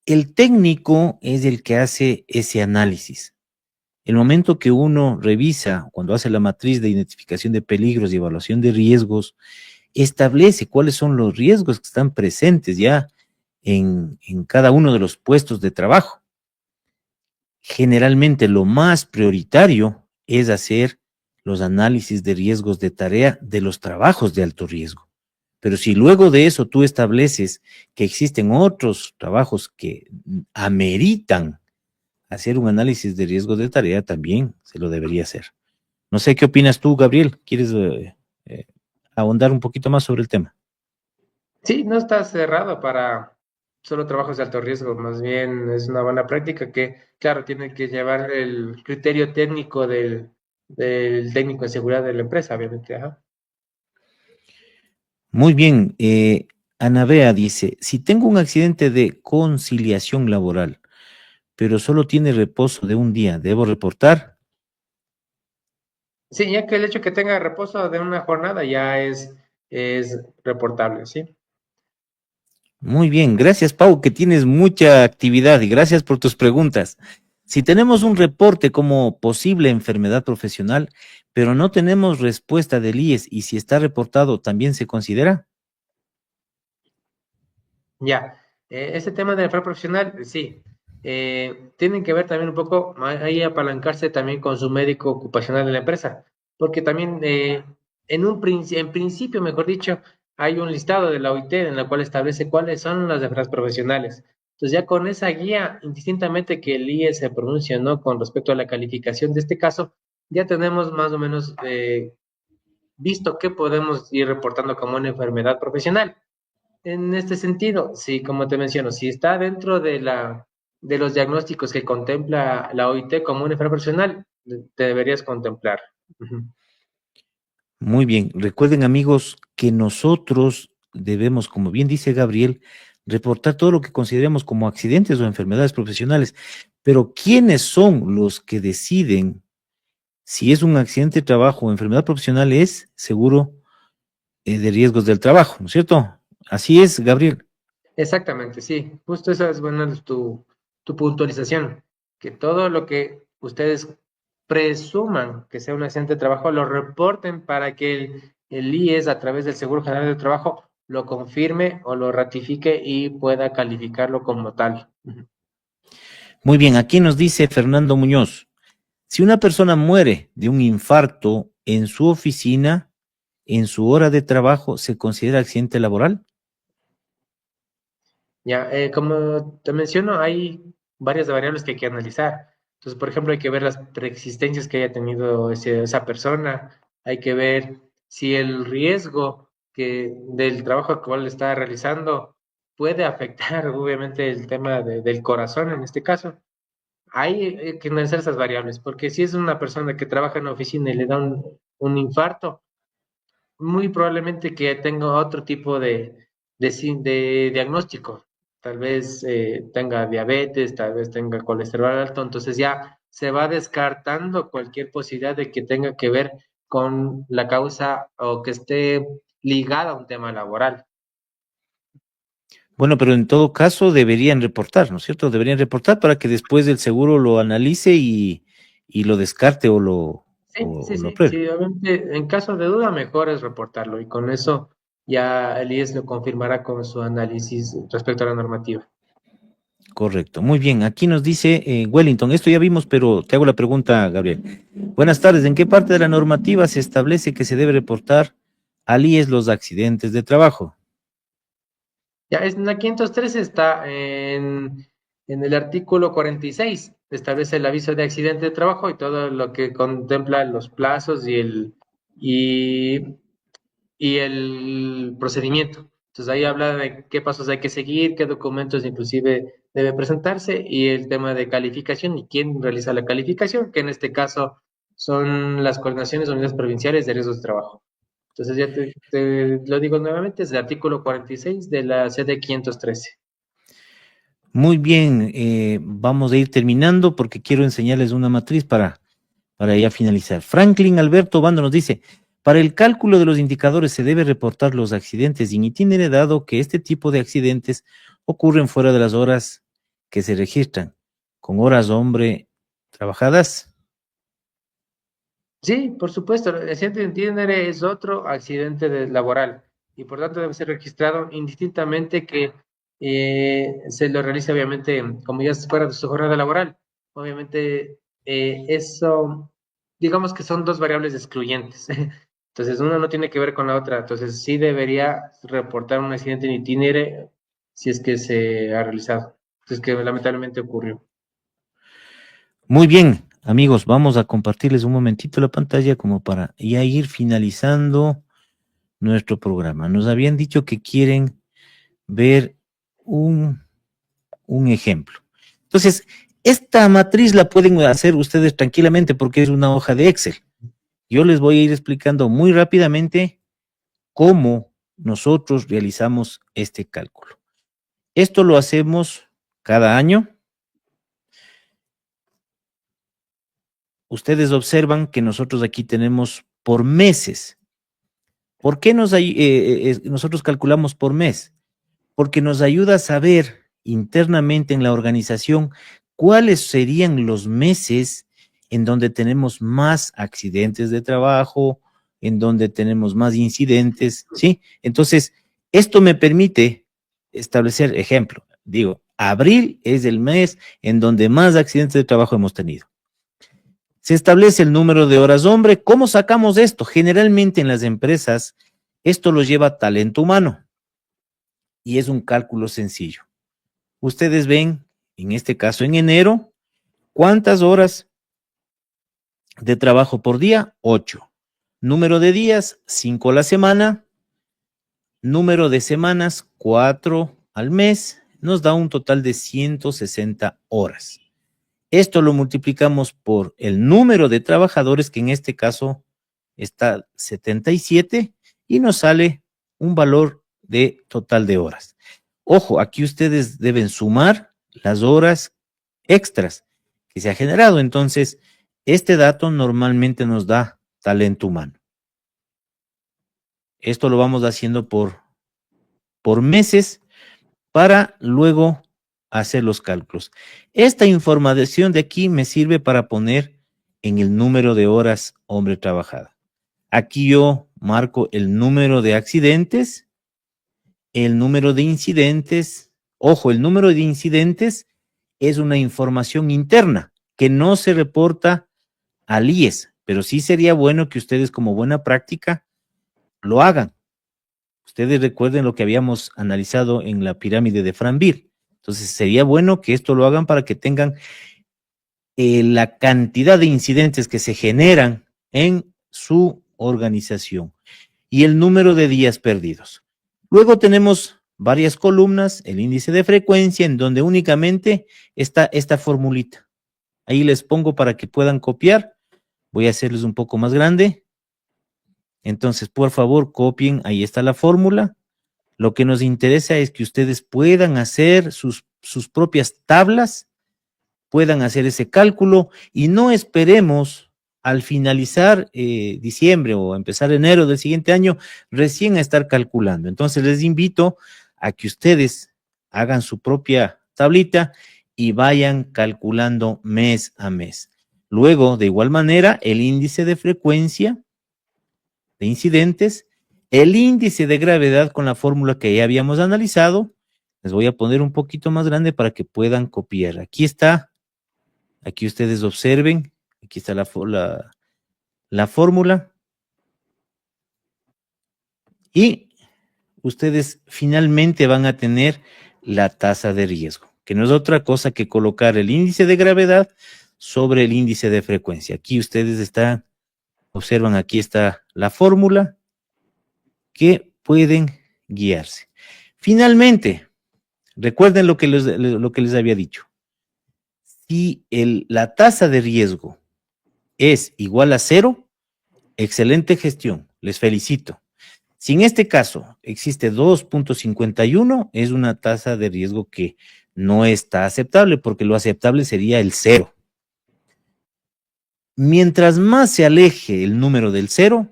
el técnico es el que hace ese análisis. El momento que uno revisa, cuando hace la matriz de identificación de peligros y evaluación de riesgos, establece cuáles son los riesgos que están presentes ya en cada uno de los puestos de trabajo. Generalmente lo más prioritario es hacer los análisis de riesgos de tarea de los trabajos de alto riesgo. Pero si luego de eso tú estableces que existen otros trabajos que ameritan hacer un análisis de riesgos de tarea, también se lo debería hacer. No sé qué opinas tú, Gabriel. ¿Quieres eh, ahondar un poquito más sobre el tema? Sí, no está cerrado para solo trabajos de alto riesgo, más bien es una buena práctica que, claro, tiene que llevar el criterio técnico del técnico de seguridad de la empresa, obviamente. Ajá. Muy bien. Ana Bea dice, si tengo un accidente de conciliación laboral, pero solo tiene reposo de un día, ¿debo reportar? Sí, ya que el hecho que tenga reposo de una jornada ya es reportable, ¿sí? Muy bien, gracias Pau, que tienes mucha actividad y gracias por tus preguntas. Si tenemos un reporte como posible enfermedad profesional, pero no tenemos respuesta del IES y si está reportado, ¿también se considera? Ya, ese tema de la enfermedad profesional, sí, tienen que ver también un poco, ahí apalancarse también con su médico ocupacional de la empresa, porque también en principio, mejor dicho, hay un listado de la OIT en la cual establece cuáles son las enfermedades profesionales. Entonces ya con esa guía, indistintamente que el IE se pronuncie o no con respecto a la calificación de este caso, ya tenemos más o menos visto qué podemos ir reportando como una enfermedad profesional. En este sentido, sí, como te menciono, si está dentro de los diagnósticos que contempla la OIT como una enfermedad profesional, te deberías contemplar. Ujú. Muy bien, recuerden amigos que nosotros debemos, como bien dice Gabriel, reportar todo lo que consideremos como accidentes o enfermedades profesionales, pero ¿quiénes son los que deciden si es un accidente de trabajo o enfermedad profesional? Es seguro de riesgos del trabajo, ¿no es cierto? Así es, Gabriel. Exactamente, sí, justo esa es buena tu puntualización, que todo lo que ustedes presuman que sea un accidente de trabajo lo reporten para que el IES a través del Seguro General del Trabajo lo confirme o lo ratifique y pueda calificarlo como tal. Ujú. Muy bien, aquí nos dice Fernando Muñoz, si una persona muere de un infarto en su oficina, en su hora de trabajo, ¿se considera accidente laboral? Ya, como te menciono, hay varias variables que hay que analizar. Entonces, por ejemplo, hay que ver las preexistencias que haya tenido esa persona, hay que ver si el riesgo del trabajo al cual está realizando puede afectar, obviamente, el tema del corazón en este caso. Hay que analizar esas variables, porque si es una persona que trabaja en la oficina y le da un infarto, muy probablemente que tenga otro tipo de diagnóstico. Tal vez tenga diabetes, tal vez tenga colesterol alto, entonces ya se va descartando cualquier posibilidad de que tenga que ver con la causa o que esté ligada a un tema laboral. Bueno, pero en todo caso deberían reportar, ¿no es cierto? Deberían reportar para que después el seguro lo analice y lo descarte Sí, o sí, lo sí, apruebe. sí, obviamente en caso de duda mejor es reportarlo y con eso ya el IES lo confirmará con su análisis respecto a la normativa. Correcto. Muy bien. Aquí nos dice Wellington, esto ya vimos, pero te hago la pregunta, Gabriel. Buenas tardes. ¿En qué parte de la normativa se establece que se debe reportar al IES los accidentes de trabajo? Ya, en la 503 está en el artículo 46, establece el aviso de accidente de trabajo y todo lo que contempla los plazos y, y el procedimiento. Entonces ahí habla de qué pasos hay que seguir, qué documentos inclusive debe presentarse y el tema de calificación y quién realiza la calificación, que en este caso son las coordinaciones unidades provinciales de riesgos de trabajo. Entonces ya te lo digo nuevamente, es el artículo 46 de la CD 513. Muy bien. Vamos a ir terminando porque quiero enseñarles una matriz para ya finalizar. Franklin Alberto Bando nos dice, para el cálculo de los indicadores se debe reportar los accidentes in itinere, dado que este tipo de accidentes ocurren fuera de las horas que se registran, con horas hombre trabajadas. Sí, por supuesto, el accidente de Tinder es otro accidente laboral y por tanto debe ser registrado indistintamente que se lo realice obviamente como ya fuera de su jornada laboral. Obviamente eso, digamos que son dos variables excluyentes. Entonces una no tiene que ver con la otra. Entonces sí debería reportar un accidente en itinere si es que se ha realizado. Si es que lamentablemente ocurrió. Muy bien, amigos, vamos a compartirles un momentito la pantalla como para ya ir finalizando nuestro programa. Nos habían dicho que quieren ver un, un ejemplo. Entonces, esta matriz la pueden hacer ustedes tranquilamente porque es una hoja de Excel. Yo les voy a ir explicando muy rápidamente cómo nosotros realizamos este cálculo. Esto lo hacemos cada año. Ustedes observan que nosotros aquí tenemos por meses. ¿Por qué nosotros calculamos por mes? porque nos ayuda a saber internamente en la organización cuáles serían los meses en donde tenemos más accidentes de trabajo, en donde tenemos más incidentes, ¿sí? Entonces, esto me permite establecer ejemplo. Digo, abril es el mes en donde más accidentes de trabajo hemos tenido. Se establece el número de horas hombre. ¿Cómo sacamos esto? Generalmente en las empresas, esto lo lleva talento humano y es un cálculo sencillo. Ustedes ven, en este caso en enero, ¿cuántas horas de trabajo por día? 8. Número de días, 5 a la semana. Número de semanas, 4 al mes. Nos da un total de 160 horas. Esto lo multiplicamos por el número de trabajadores, que en este caso está 77, y nos sale un valor de total de horas. Ojo, aquí ustedes deben sumar las horas extras que se ha generado. Entonces, este dato normalmente nos da talento humano. Esto lo vamos haciendo por meses para luego hacer los cálculos. Esta información de aquí me sirve para poner en el número de horas hombre trabajada. Aquí yo marco el número de accidentes, el número de incidentes. Ojo, el número de incidentes es una información interna que no se reporta al IES, pero sí sería bueno que ustedes como buena práctica lo hagan. Ustedes recuerden lo que habíamos analizado en la pirámide de Franville. Entonces sería bueno que esto lo hagan para que tengan la cantidad de incidentes que se generan en su organización y el número de días perdidos. Luego tenemos varias columnas, el índice de frecuencia, en donde únicamente está esta formulita. Ahí les pongo para que puedan copiar. Voy a hacerles un poco más grande. Entonces, por favor, copien. Ahí está la fórmula. Lo que nos interesa es que ustedes puedan hacer sus propias tablas, puedan hacer ese cálculo y no esperemos al finalizar diciembre o empezar enero del siguiente año recién a estar calculando. Entonces les invito a que ustedes hagan su propia tablita y vayan calculando mes a mes. Luego, de igual manera, el índice de frecuencia de incidentes, el índice de gravedad con la fórmula que ya habíamos analizado. Les voy a poner un poquito más grande para que puedan copiar. Aquí está, aquí ustedes observen, aquí está la fórmula. Y ustedes finalmente van a tener la tasa de riesgo, que no es otra cosa que colocar el índice de gravedad sobre el índice de frecuencia. Aquí ustedes observan, aquí está la fórmula que pueden guiarse. Finalmente, recuerden lo que les había dicho. Si la tasa de riesgo es igual a 0, excelente gestión, les felicito. Si en este caso existe 2.51, es una tasa de riesgo que no está aceptable, porque lo aceptable sería el 0. Mientras más se aleje el número del 0,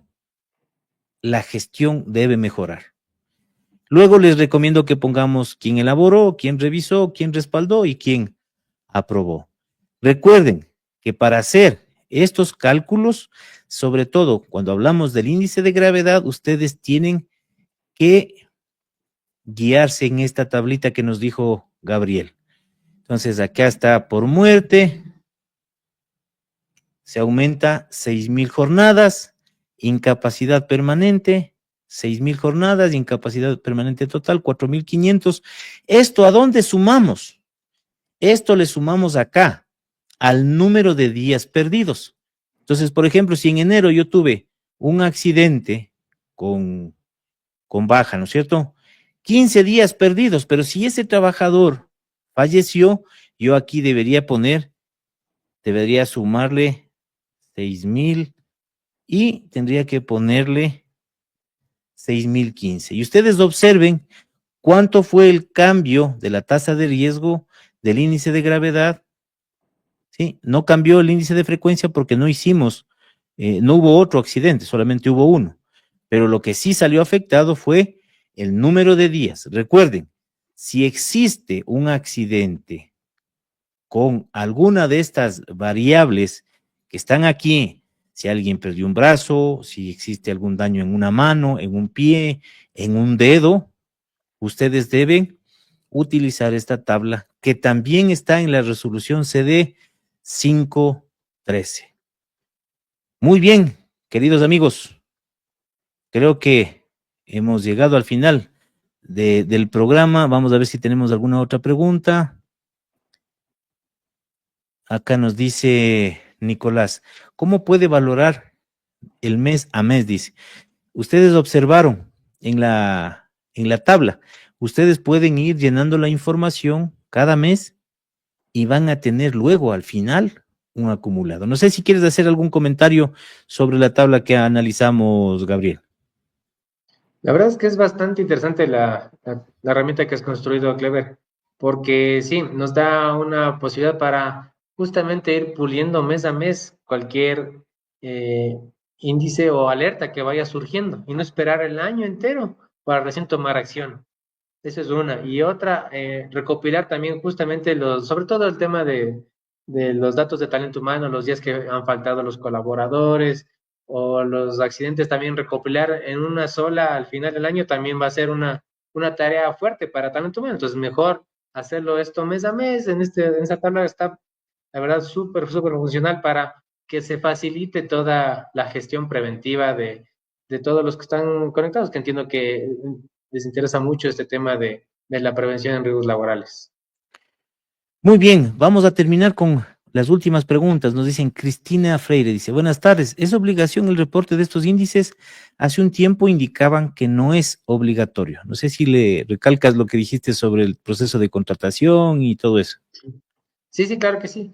la gestión debe mejorar. Luego les recomiendo que pongamos quién elaboró, quién revisó, quién respaldó y quién aprobó. Recuerden que para hacer estos cálculos, sobre todo cuando hablamos del índice de gravedad, ustedes tienen que guiarse en esta tablita que nos dijo Gabriel. Entonces, acá está por muerte, se aumenta 6,000 jornadas, incapacidad permanente, 6,000 jornadas, incapacidad permanente total, 4,500. ¿Esto a dónde sumamos? Esto le sumamos acá, al número de días perdidos. Entonces, por ejemplo, si en enero yo tuve un accidente con baja, ¿no es cierto? 15 días perdidos, pero si ese trabajador falleció, yo aquí debería sumarle 6,000 y tendría que ponerle 6,015. Y ustedes observen cuánto fue el cambio de la tasa de riesgo del índice de gravedad. ¿Sí? No cambió el índice de frecuencia porque no hubo otro accidente, solamente hubo uno. Pero lo que sí salió afectado fue el número de días. Recuerden, Si existe un accidente con alguna de estas variables que están aquí, si alguien perdió un brazo, si existe algún daño en una mano, en un pie, en un dedo, ustedes deben utilizar esta tabla que también está en la resolución CD 513. Muy bien, queridos amigos, creo que hemos llegado al final del programa. Vamos a ver si tenemos alguna otra pregunta. Acá nos dice Nicolás, ¿cómo puede valorar el mes a mes? Dice, ustedes observaron en la tabla, ustedes pueden ir llenando la información cada mes y van a tener luego al final un acumulado. No sé si quieres hacer algún comentario sobre la tabla que analizamos, Gabriel. La verdad es que es bastante interesante la herramienta que has construido, Clever, porque sí, nos da una posibilidad para justamente ir puliendo mes a mes cualquier eh, índice o alerta que vaya surgiendo y no esperar el año entero para recién tomar acción. Esa es una. Y otra, recopilar también justamente sobre todo el tema de los datos de talento humano, los días que han faltado los colaboradores o los accidentes, también recopilar en una sola al final del año también va a ser una tarea fuerte para talento humano. Entonces, mejor hacerlo esto mes a mes. En esta tabla está, la verdad, súper funcional para que se facilite toda la gestión preventiva de todos los que están conectados, que entiendo que les interesa mucho este tema de la prevención en riesgos laborales. Muy bien, vamos a terminar con las últimas preguntas. Nos dicen Cristina Freire, dice, buenas tardes, ¿es obligación el reporte de estos índices? Hace un tiempo indicaban que no es obligatorio. No sé si le recalcas lo que dijiste sobre el proceso de contratación y todo eso. Sí, sí, claro que sí.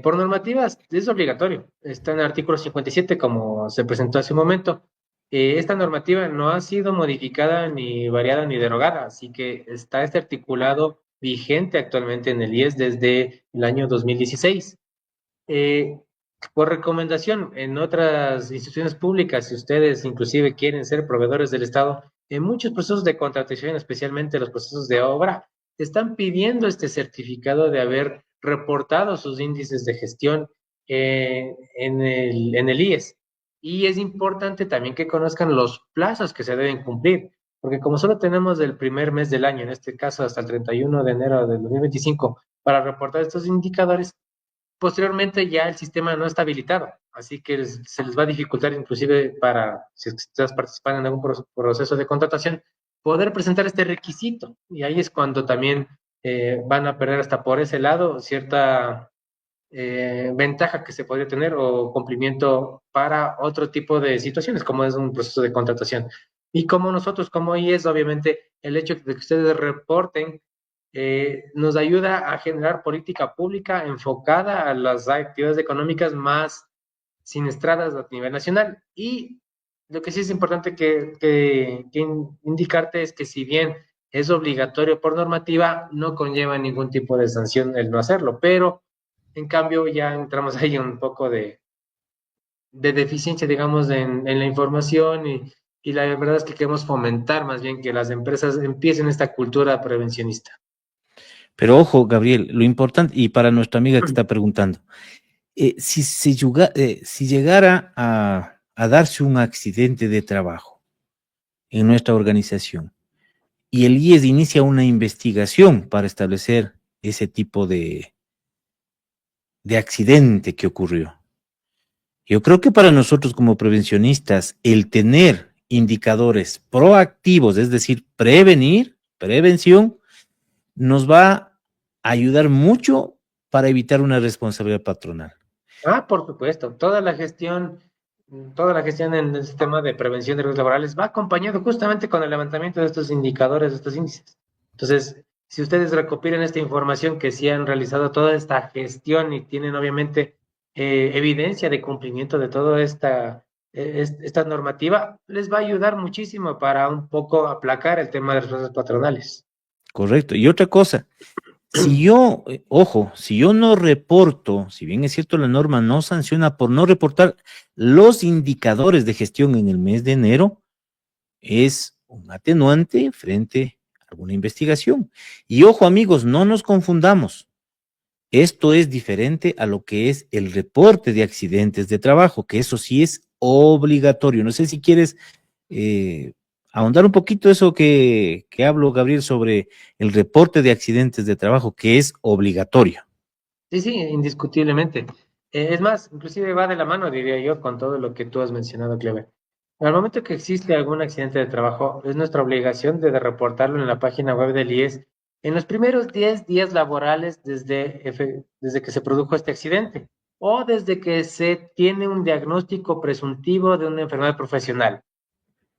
Por normativas es obligatorio. Está en el artículo 57, como se presentó hace un momento. Esta normativa no ha sido modificada, ni variada, ni derogada, así que está este articulado vigente actualmente en el IES desde el año 2016. Eh, por recomendación, en otras instituciones públicas, si ustedes inclusive quieren ser proveedores del Estado, en muchos procesos de contratación, especialmente los procesos de obra, están pidiendo este certificado de haber reportado sus índices de gestión en el IES. Y es importante también que conozcan los plazos que se deben cumplir, porque como solo tenemos el primer mes del año, en este caso hasta el 31 de enero del 2025, para reportar estos indicadores, posteriormente ya el sistema no está habilitado, así que se les va a dificultar inclusive para, si estás participando en algún proceso de contratación, poder presentar este requisito. Y ahí es cuando también van a perder hasta por ese lado cierta ventaja que se podría tener o cumplimiento para otro tipo de situaciones, como es un proceso de contratación. Y como nosotros, como IES, obviamente, el hecho de que ustedes reporten nos ayuda a generar política pública enfocada a las actividades económicas más siniestradas a nivel nacional. Y lo que sí es importante que indicarte es que si bien es obligatorio por normativa, no conlleva ningún tipo de sanción el no hacerlo, pero en cambio ya entramos ahí un poco de deficiencia, digamos, en la información y la verdad es que queremos fomentar más bien que las empresas empiecen esta cultura prevencionista. Pero ojo, Gabriel, lo importante, y para nuestra amiga que está preguntando, si llegara a darse un accidente de trabajo en nuestra organización y el IES inicia una investigación para establecer ese tipo de accidente que ocurrió, yo creo que para nosotros como prevencionistas, el tener indicadores proactivos, es decir, prevención, nos va a ayudar mucho para evitar una responsabilidad patronal. Ah, por supuesto, toda la gestión en el sistema de prevención de riesgos laborales va acompañado justamente con el levantamiento de estos indicadores, de estos índices. Entonces, si ustedes recopilan esta información que sí han realizado toda esta gestión y tienen obviamente evidencia de cumplimiento de toda esta normativa, les va a ayudar muchísimo para un poco aplacar el tema de las tasas patronales. Correcto. Y otra cosa, si yo, ojo, si yo no reporto, si bien es cierto la norma no sanciona por no reportar los indicadores de gestión en el mes de enero, es un atenuante frente alguna investigación. Y ojo amigos, no nos confundamos. Esto es diferente a lo que es el reporte de accidentes de trabajo, que eso sí es obligatorio. No sé si quieres ahondar un poquito eso que hablo, Gabriel, sobre el reporte de accidentes de trabajo, que es obligatorio. Sí, sí, indiscutiblemente. Es más, inclusive va de la mano, diría yo, con todo lo que tú has mencionado, Clever. Al momento que existe algún accidente de trabajo, es nuestra obligación de reportarlo en la página web del IES en los primeros 10 días laborales desde que se produjo este accidente o desde que se tiene un diagnóstico presuntivo de una enfermedad profesional.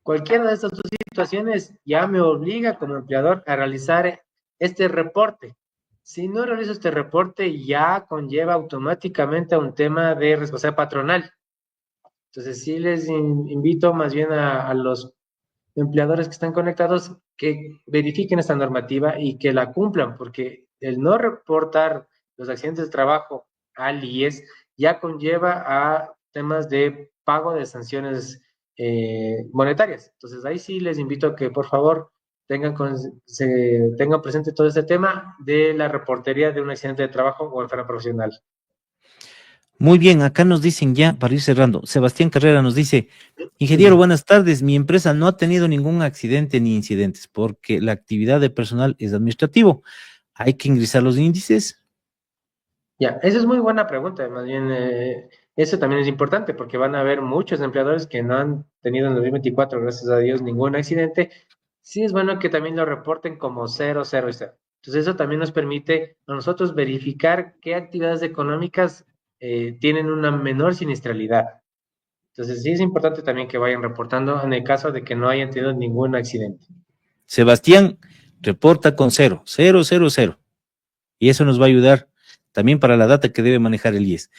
Cualquiera de estas dos situaciones ya me obliga como empleador a realizar este reporte. Si no realizo este reporte, ya conlleva automáticamente a un tema de responsabilidad patronal. Entonces, sí les invito más bien a los empleadores que están conectados que verifiquen esta normativa y que la cumplan, porque el no reportar los accidentes de trabajo al IES ya conlleva a temas de pago de sanciones monetarias. Entonces, ahí sí les invito a que por favor tengan presente todo este tema de la reportería de un accidente de trabajo o enfermedad profesional. Muy bien, acá nos dicen ya, para ir cerrando, Sebastián Carrera nos dice, ingeniero, Sí. buenas tardes, mi empresa no ha tenido ningún accidente ni incidentes porque la actividad de personal es administrativo. ¿Hay que ingresar los índices? Ya, esa es muy buena pregunta. Más bien, eso también es importante porque van a haber muchos empleadores que no han tenido en 2024, gracias a Dios, ningún accidente. Sí es bueno que también lo reporten como cero, cero y cero. Entonces, eso también nos permite a nosotros verificar qué actividades económicas tienen una menor siniestralidad. Entonces, sí es importante también que vayan reportando en el caso de que no hayan tenido ningún accidente. Sebastián reporta con cero, cero, cero, cero. Y eso nos va a ayudar también para la data que debe manejar el IES.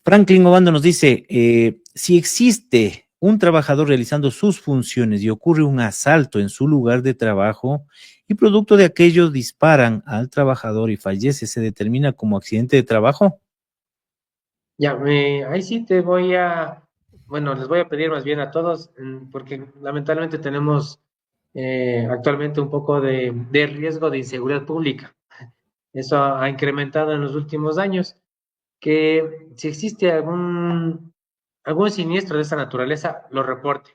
Franklin Obando nos dice, si existe un trabajador realizando sus funciones y ocurre un asalto en su lugar de trabajo y producto de aquello disparan al trabajador y fallece, ¿se determina como accidente de trabajo? Ya, ahí sí te voy a, bueno, les voy a pedir más bien a todos, porque lamentablemente tenemos actualmente un poco de riesgo de inseguridad pública. Eso ha incrementado en los últimos años, que si existe algún siniestro de esa naturaleza, lo reporte,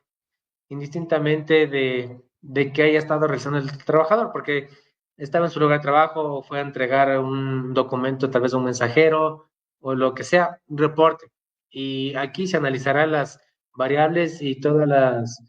indistintamente de que haya estado realizando el trabajador, porque estaba en su lugar de trabajo o fue a entregar un documento, tal vez a un mensajero o lo que sea, un reporte. Y aquí se analizarán las variables y todas las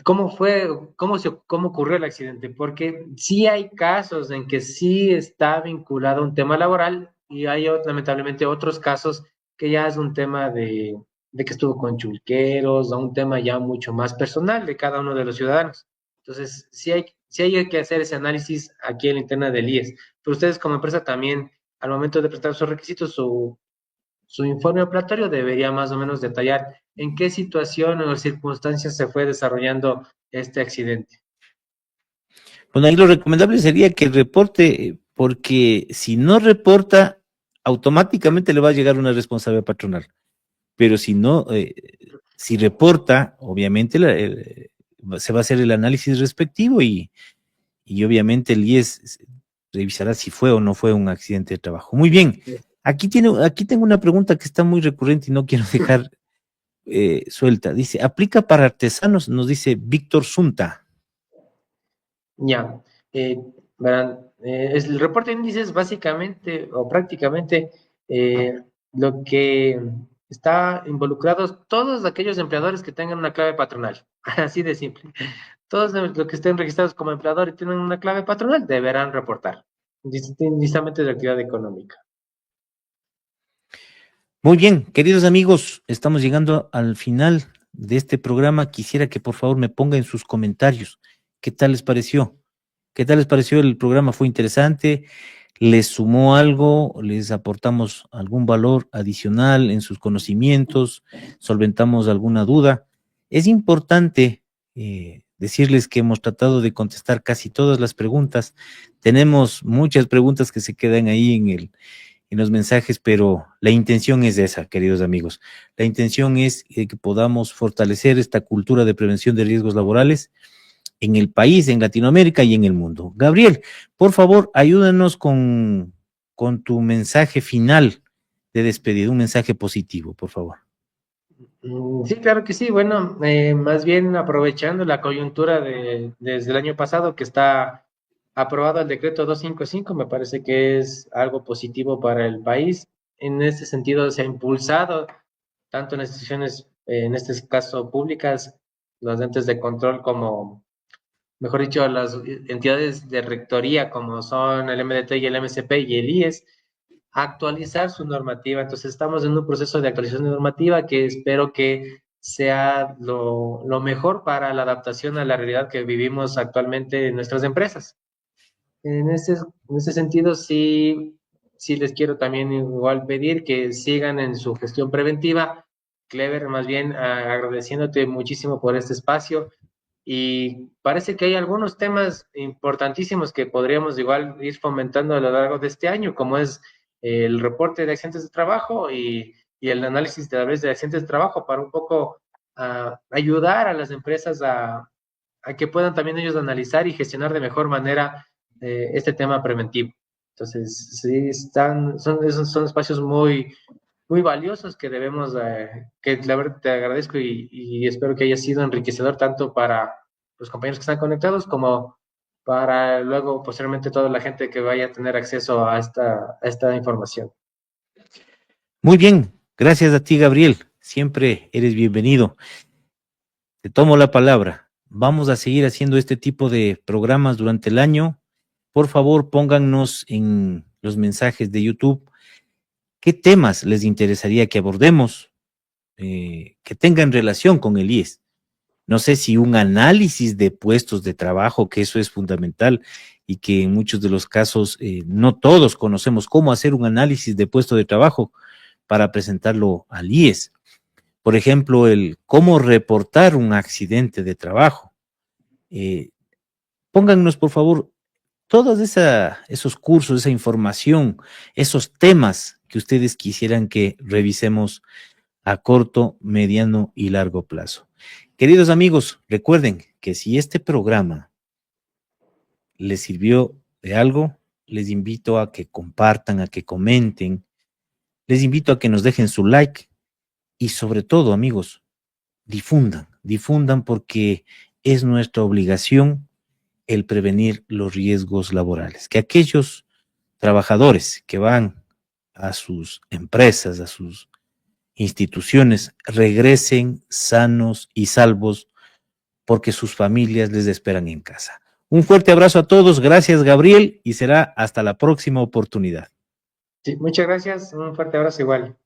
cómo fue, cómo ocurrió el accidente, porque sí hay casos en que sí está vinculado a un tema laboral y hay lamentablemente otros casos que ya es un tema de que estuvo con chulqueros, a un tema ya mucho más personal de cada uno de los ciudadanos. Entonces, sí hay que hacer ese análisis aquí en la interna del IES, pero ustedes como empresa también, al momento de prestar sus requisitos, su informe operatorio debería más o menos detallar en qué situación o circunstancias se fue desarrollando este accidente. Bueno, ahí lo recomendable sería que reporte, porque si no reporta, automáticamente le va a llegar una responsabilidad patronal. Pero si no, si reporta, obviamente se va a hacer el análisis respectivo y obviamente el IES revisará si fue o no fue un accidente de trabajo. Muy bien. Aquí tengo una pregunta que está muy recurrente y no quiero dejar suelta. Dice, ¿aplica para artesanos? Nos dice Víctor Zunta. Ya, verán, el reporte de índices básicamente o prácticamente lo que está involucrados todos aquellos empleadores que tengan una clave patronal, así de simple. Todos los que estén registrados como empleador y tienen una clave patronal deberán reportar, indistintamente de la actividad económica. Muy bien, queridos amigos, estamos llegando al final de este programa. Quisiera que por favor me pongan en sus comentarios qué tal les pareció. ¿Qué tal les pareció el programa? ¿Fue interesante? ¿Les sumó algo? ¿Les aportamos algún valor adicional en sus conocimientos? ¿Solventamos alguna duda? Es importante decirles que hemos tratado de contestar casi todas las preguntas. Tenemos muchas preguntas que se quedan ahí en los mensajes, pero la intención es esa, queridos amigos. La intención es que podamos fortalecer esta cultura de prevención de riesgos laborales en el país, en Latinoamérica y en el mundo. Gabriel, por favor, ayúdanos con tu mensaje final de despedida, un mensaje positivo, por favor. Sí, claro que sí. Bueno, más bien aprovechando la coyuntura desde el año pasado que está aprobado el decreto 255, me parece que es algo positivo para el país. En este sentido, se ha impulsado tanto en las instituciones, en este caso públicas, los entes de control como, mejor dicho, las entidades de rectoría como son el MDT y el MCP y el IES, actualizar su normativa. Entonces estamos en un proceso de actualización de normativa que espero que sea lo mejor para la adaptación a la realidad que vivimos actualmente en nuestras empresas. En ese sentido, sí, sí les quiero también igual pedir que sigan en su gestión preventiva. Clever, más bien agradeciéndote muchísimo por este espacio y parece que hay algunos temas importantísimos que podríamos igual ir fomentando a lo largo de este año, como es el reporte de accidentes de trabajo y el análisis de la vez de accidentes de trabajo para un poco ayudar a las empresas a que puedan también ellos analizar y gestionar de mejor manera este tema preventivo. Entonces, sí, esos son espacios muy valiosos que debemos, que la verdad te agradezco y espero que haya sido enriquecedor tanto para los compañeros que están conectados como para luego posteriormente toda la gente que vaya a tener acceso a esta información. Muy bien, gracias a ti, Gabriel. Siempre eres bienvenido. Te tomo la palabra. Vamos a seguir haciendo este tipo de programas durante el año. Por favor, póngannos en los mensajes de YouTube qué temas les interesaría que abordemos, que tengan relación con el IES. No sé si un análisis de puestos de trabajo, que eso es fundamental y que en muchos de los casos no todos conocemos cómo hacer un análisis de puesto de trabajo para presentarlo al IES. Por ejemplo, el cómo reportar un accidente de trabajo. Póngannos, por favor, todos esos cursos, esa información, esos temas que ustedes quisieran que revisemos a corto, mediano y largo plazo. Queridos amigos, recuerden que si este programa les sirvió de algo, les invito a que compartan, a que comenten, les invito a que nos dejen su like y sobre todo, amigos, difundan porque es nuestra obligación el prevenir los riesgos laborales. Que aquellos trabajadores que van a sus empresas, a sus instituciones, regresen sanos y salvos porque sus familias les esperan en casa. Un fuerte abrazo a todos, gracias Gabriel y será hasta la próxima oportunidad. Sí, muchas gracias, un fuerte abrazo igual.